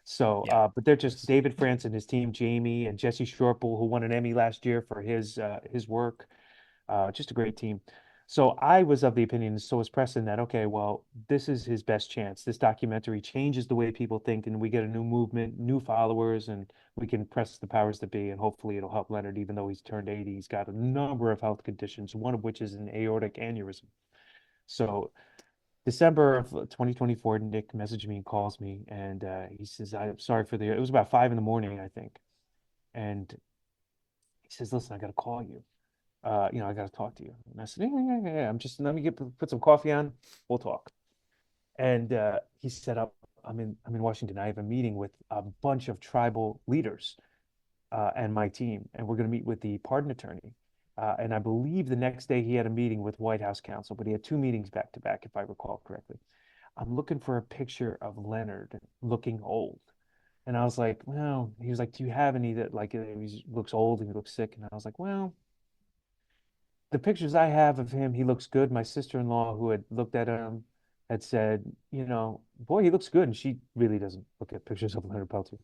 So, Yeah, but they're of just course. David France and his team, Jamie and Jesse Shorple, who won an Emmy last year for his work. Just a great team. So I was of the opinion, and so was Preston, that okay, well, this is his best chance. This documentary changes the way people think, and we get a new movement, new followers, and we can press the powers that be, and hopefully it'll help Leonard, even though he's turned 80. He's got a number of health conditions, one of which is an aortic aneurysm. So December of 2024, Nick messaged me and calls me, and he says, "I'm sorry for the." It was about 5 in the morning, I think, and he says, "Listen, I got to call you. I got to talk to you." And I said, "Yeah, yeah, yeah, yeah. I'm just let me put some coffee on. We'll talk." And he said, I'm in Washington. I have a meeting with a bunch of tribal leaders and my team, and we're going to meet with the pardon attorney. And I believe the next day he had a meeting with White House counsel, but he had two meetings back to back, if I recall correctly. I'm looking for a picture of Leonard looking old. And I was like, well, he was like, do you have any that like he looks old and he looks sick? And I was like, well, the pictures I have of him, he looks good. My sister-in-law, who had looked at him, had said, boy, he looks good. And she really doesn't look at pictures of Leonard Peltier.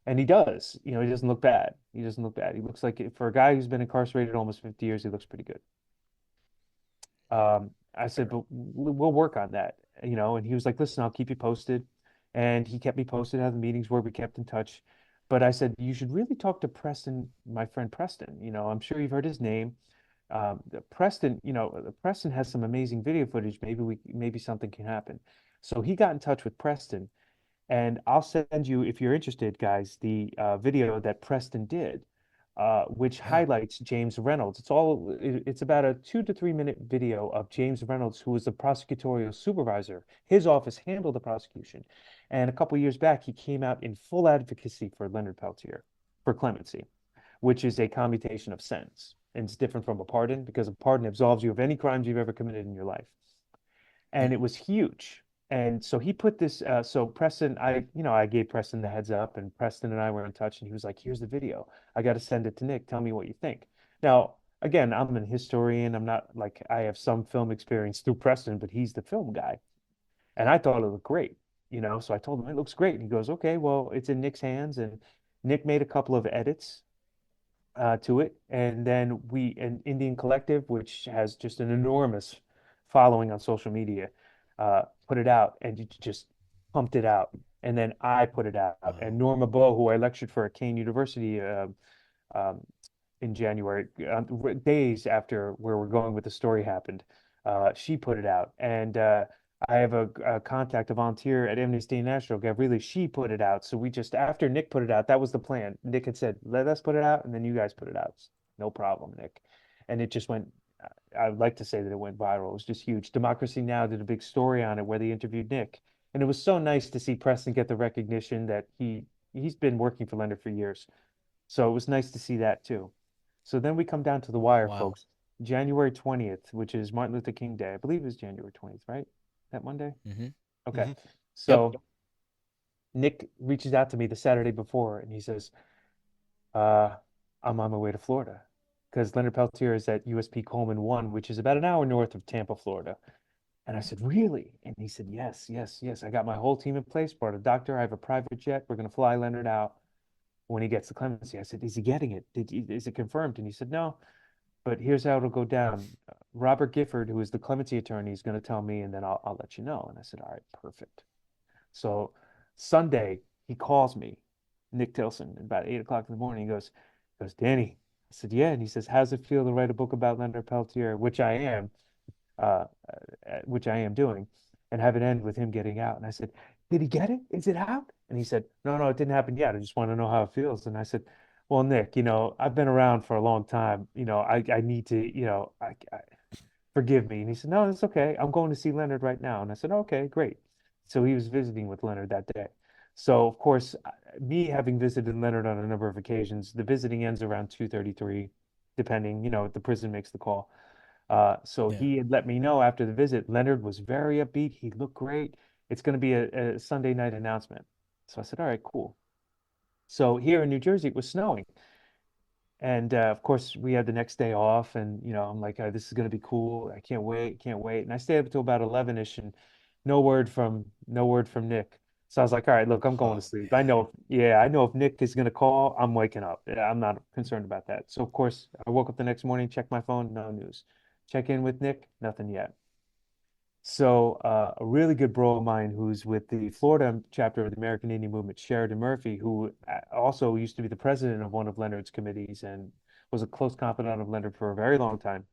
And he does. He doesn't look bad. He doesn't look bad. He looks like, for a guy who's been incarcerated almost 50 years, he looks pretty good. I said, Fair. but we'll work on that, and he was like, listen, I'll keep you posted. And he kept me posted how the meetings were. We kept in touch. But I said, you should really talk to Preston, my friend Preston. I'm sure you've heard his name. Preston has some amazing video footage. Maybe something can happen. So he got in touch with Preston, and I'll send you, if you're interested, guys, the video that Preston did which Yeah. highlights James Reynolds. It's about a 2 to 3 minute video of James Reynolds, who was the prosecutorial supervisor. His office handled the prosecution. And a couple years back, he came out in full advocacy for Leonard Peltier for clemency, which is a commutation of sentence. And it's different from a pardon because a pardon absolves you of any crimes you've ever committed in your life. And it was huge. And so he put this, so Preston, I gave Preston the heads up, and Preston and I were in touch, and he was like, here's the video. I got to send it to Nick. Tell me what you think. Now, again, I'm an historian. I'm not like, I have some film experience through Preston, but he's the film guy. And I thought it looked great, so I told him it looks great. And he goes, okay, well, it's in Nick's hands. And Nick made a couple of edits to it. And then an Indian Collective, which has just an enormous following on social media, put it out and just pumped it out. And then I put it out. And Wow. Norma Bowe, who I lectured for at Kane University um, in January, days after where we're going with the story happened, she put it out. And I have a contact, a volunteer at Amnesty International, Gavrili. She put it out. So we just, after Nick put it out, that was the plan. Nick had said, let us put it out, and then you guys put it out. No problem, Nick. And it just went, I would like to say that it went viral. It was just huge. Democracy Now! Did a big story on it where they interviewed Nick. And it was so nice to see Preston get the recognition that he's been working for Leonard for years. So it was nice to see that too. So then we come down to the wire, Wow. folks. January 20th, which is Martin Luther King Day. I believe it was January 20th, right? That Monday? Mm-hmm. Okay. Mm-hmm. Yep. So Nick reaches out to me the Saturday before, and he says, uh, I'm on my way to Florida because Leonard Peltier is at USP Coleman 1, which is about an hour north of Tampa, Florida. And I said, really? And he said, yes, yes, yes. I got my whole team in place, brought a doctor. I have a private jet. We're going to fly Leonard out when he gets the clemency. I said, is he getting it? Is it confirmed? And he said, no, but here's how it'll go down. Robert Gifford, who is the clemency attorney, is going to tell me, and then I'll let you know. And I said, all right, perfect. So Sunday, he calls me, Nick Tilson, at about 8 o'clock in the morning. He goes, Danny. I said, yeah. And he says, how's it feel to write a book about Leonard Peltier, uh, which I am doing, and have it end with him getting out? And I said, did he get it? Is it out? And he said, no, no, it didn't happen yet. I just want to know how it feels. And I said, well, Nick, I've been around for a long time. I need to, forgive me. And he said, no, it's okay. I'm going to see Leonard right now. And I said, okay, great. So he was visiting with Leonard that day. So of course, me having visited Leonard on a number of occasions, the visiting ends around 2:33, depending, the prison makes the call. So Yeah. he had let me know after the visit, Leonard was very upbeat. He looked great. It's going to be a Sunday night announcement. So I said, all right, cool. So here in New Jersey, it was snowing. And of course, we had the next day off, and I'm like, this is gonna be cool. I can't wait, can't wait. And I stayed up until about 11ish, and no word from Nick. So I was like, all right, look, I'm going to Oh sleep. man. I know if Nick is gonna call, I'm waking up. I'm not concerned about that. So of course, I woke up the next morning, checked my phone, no news. Check in with Nick, nothing yet. So a really good bro of mine who's with the Florida chapter of the American Indian Movement, Sheridan Murphy, who also used to be the president of one of Leonard's committees and was a close confidant of Leonard for a very long time.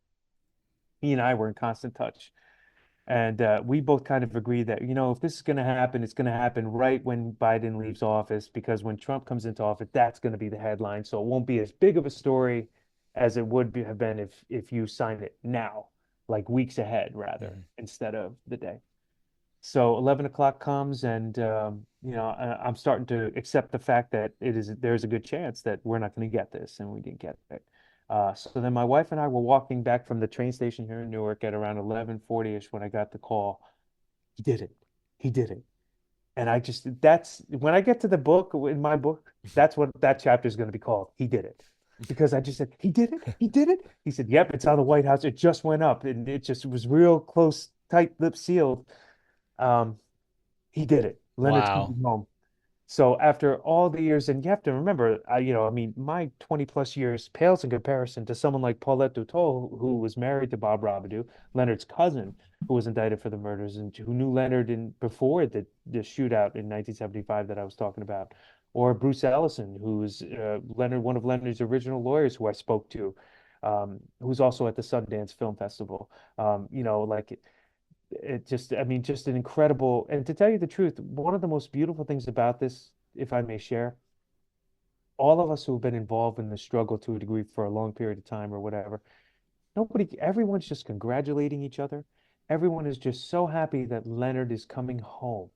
He and I were in constant touch. And we both kind of agreed that, if this is going to happen, it's going to happen right when Biden leaves office, because when Trump comes into office, that's going to be the headline. So it won't be as big of a story as it would have been if you sign it now, like weeks ahead rather, Mhm. instead of the day. So 11 o'clock comes, and I'm starting to accept the fact that there's a good chance that we're not going to get this, and we didn't get it. So then my wife and I were walking back from the train station here in Newark at around 11:40ish when I got the call. He did it. He did it. And that's when I get to the book, in my book, that's what that chapter is going to be called. He did it. Because I just said, he did it. He did it. He said, yep, it's on the White House. It just went up, and it just was real close, tight lip sealed. Um, he did it. Leonard's Wow. coming home. So after all the years, and you have to remember, I mean, my 20 plus years pales in comparison to someone like Paulette Dutol, who was married to Bob Robidoux, Leonard's cousin, who was indicted for the murders, and who knew Leonard before the shootout in 1975 that I was talking about, or Bruce Ellison, who's one of Leonard's original lawyers, who I spoke to, who's also at the Sundance Film Festival. Like it just, I mean, just an incredible, and to tell you the truth, one of the most beautiful things about this, if I may share, all of us who have been involved in the struggle to a degree for a long period of time or whatever, everyone's just congratulating each other. Everyone is just so happy that Leonard is coming home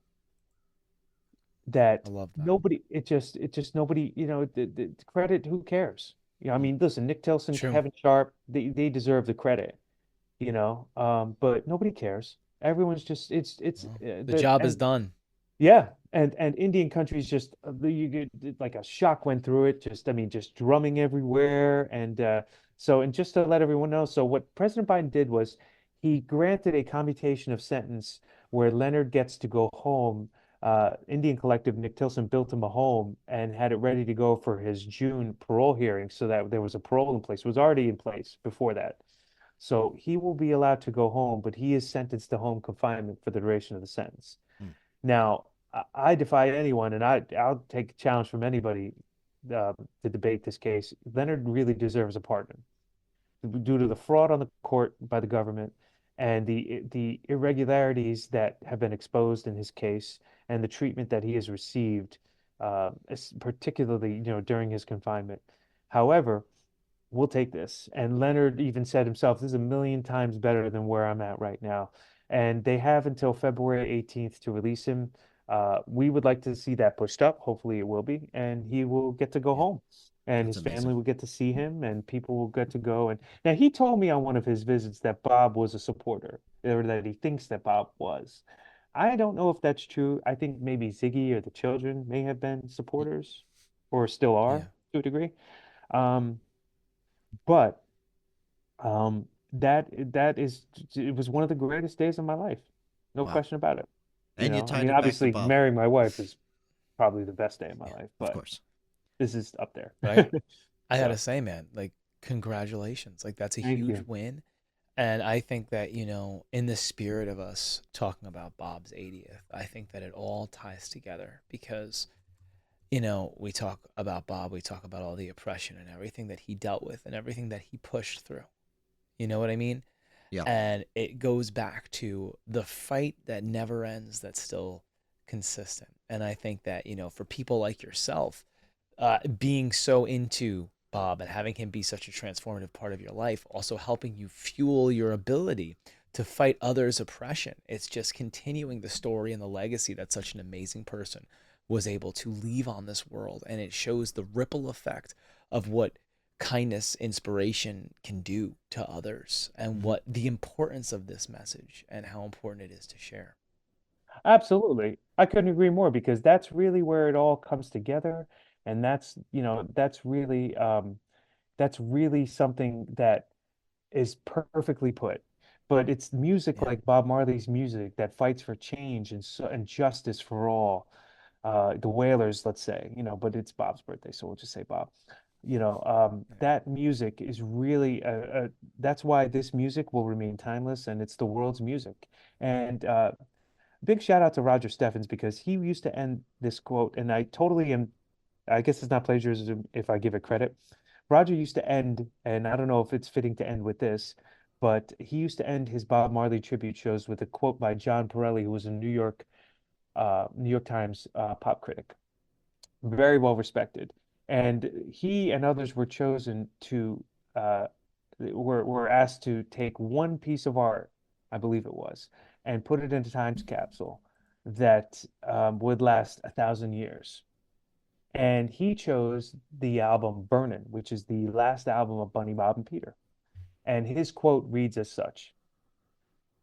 I that love that. nobody, it just nobody, the credit, who cares? I Mm. mean, listen, Nick Tilson, True. Kevin Sharp, they deserve the credit, but nobody cares. Everyone's just, Well, the job is done. yeah, and Indian country's just you get like a shock went through it. Just I mean, just drumming everywhere, and just to let everyone know, so what President Biden did was he granted a commutation of sentence where Leonard gets to go home. Indian Collective Nick Tilson built him a home and had it ready to go for his June parole hearing, so that there was a parole in place. It was already in place before that. So he will be allowed to go home, but he is sentenced to home confinement for the duration of the sentence. Mm. Now, I defy anyone, and I'll take a challenge from anybody to debate this case. Leonard really deserves a pardon due to the fraud on the court by the government and the irregularities that have been exposed in his case and the treatment that he has received, particularly during his confinement. However, we'll take this. And Leonard even said himself, this is a million times better than where I'm at right now. And they have until February 18th to release him. We would like to see that pushed up. Hopefully it will be. And he will get to go Yeah, home. And that's his family amazing. will get to see him, and people will get to go. And now he told me on one of his visits that Bob was a supporter, or that he thinks that Bob was. I don't know if that's true. I think maybe Ziggy or the children may have been Mm. supporters, or still Yeah. are to a degree. Um, but that is it was one of the greatest days of my life. No Wow. question about it. And you I tied mean, it back to obviously Bob. marrying my wife is probably the best day of my Yeah, life, of but course. this is up there. Right. I gotta So, say, man, like, congratulations. Like, that's a thank huge you. win. And I think that, in the spirit of us talking about Bob's 80th, I think that it all ties together because, we talk about Bob, we talk about all the oppression and everything that he dealt with and everything that he pushed through. You know what I mean? Yeah. And it goes back to the fight that never ends, that's still consistent. And I think that, for people like yourself, being so into Bob and having him be such a transformative part of your life, also helping you fuel your ability to fight others' oppression. It's just continuing the story and the legacy that such an amazing person was able to leave on this world. And it shows the ripple effect of what kindness, inspiration can do to others, and Hmm. what the importance of this message and how important it is to share. Absolutely. I couldn't agree more because that's really where it all comes together. And that's really something that is perfectly put. But it's music Yeah. like Bob Marley's music that fights for change and justice for all. The Wailers, let's say, but it's Bob's birthday, so we'll just say Bob. That music is really that's why this music will remain timeless, and it's the world's music. And big shout out to Roger Steffens because he used to end this quote, and I totally am. I guess it's not plagiarism if I give it credit. Roger used to end, and I don't know if it's fitting to end with this, but he used to end his Bob Marley tribute shows with a quote by John Pirelli, who was a New York Times pop critic, very well respected, and he and others were chosen to were asked to take one piece of art, I believe it was, and put it into Time's capsule that would last 1,000 years. And he chose the album Burnin', which is the last album of Bunny, Bob, and Peter. And his quote reads as such: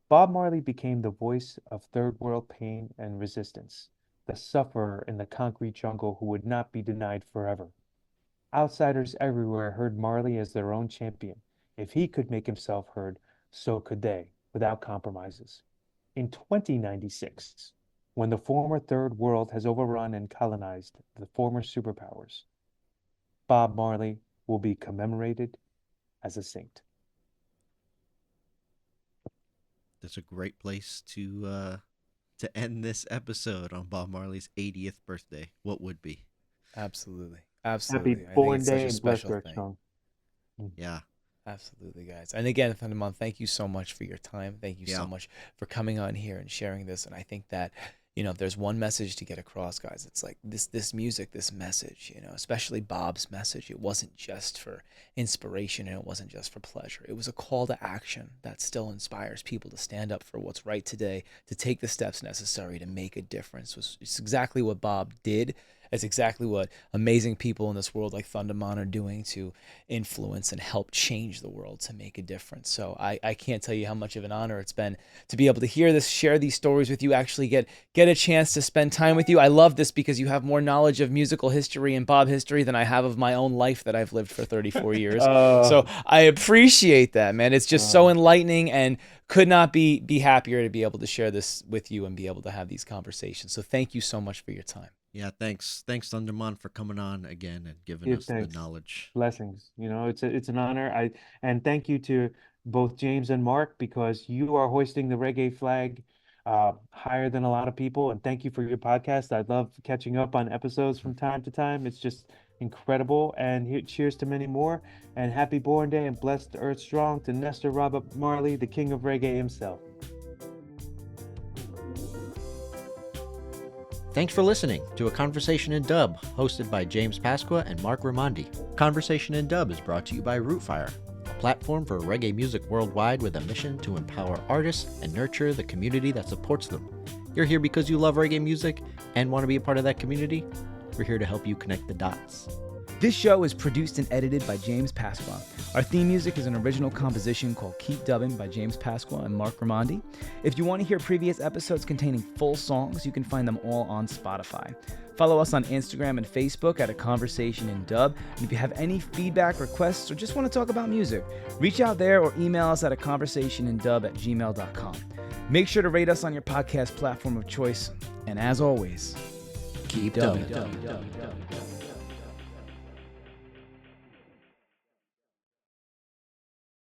Bob Marley became the voice of third world pain and resistance, the sufferer in the concrete jungle who would not be denied forever. Outsiders everywhere heard Marley as their own champion. If he could make himself heard, so could they, without compromises. In 2096, when the former third world has overrun and colonized the former superpowers, Bob Marley will be commemorated as a saint. That's a great place to end this episode on Bob Marley's 80th birthday. What would be? Absolutely. Happy Absolutely. I think born it's such day a and blessed special birth thing. song. Yeah. Absolutely, guys. And again, Thundermon, thank you so much for your time. Thank you so Yeah. much for coming on here and sharing this. And I think that, if there's one message to get across, guys, it's like this music, this message, especially Bob's message. It wasn't just for inspiration and it wasn't just for pleasure. It was a call to action that still inspires people to stand up for what's right today, to take the steps necessary to make a difference. It's exactly what Bob did. It's exactly what amazing people in this world like Thundermon are doing to influence and help change the world, to make a difference. So I can't tell you how much of an honor it's been to be able to hear this, share these stories with you, actually get a chance to spend time with you. I love this because you have more knowledge of musical history and Bob history than I have of my own life that I've lived for 34 years. So I appreciate that, man. It's just so enlightening, and could not be happier to be able to share this with you and be able to have these conversations. So thank you so much for your time. Yeah, thanks Thundermon for coming on again and giving us the knowledge. Blessings. It's an honor. And thank you to both James and Mark, because you are hoisting the reggae flag higher than a lot of people. And thank you for your podcast. I love catching up on episodes from time to time. It's just incredible. And cheers to many more. And happy Born Day, and blessed earth strong to Nestor Robert Marley, the king of reggae himself. Thanks for listening to A Conversation in Dub, hosted by James Pasqua and Mark Raimondi. Conversation in Dub is brought to you by Rootfire, a platform for reggae music worldwide with a mission to empower artists and nurture the community that supports them. You're here because you love reggae music and want to be a part of that community? We're here to help you connect the dots. This show is produced and edited by James Pasqua. Our theme music is an original composition called Keep Dubbin' by James Pasqua and Mark Raimondi. If you want to hear previous episodes containing full songs, you can find them all on Spotify. Follow us on Instagram and Facebook at A Conversation in Dub. And if you have any feedback, requests, or just want to talk about music, reach out there or email us at aconversationindub@gmail.com. Make sure to rate us on your podcast platform of choice. And as always, keep dubbing.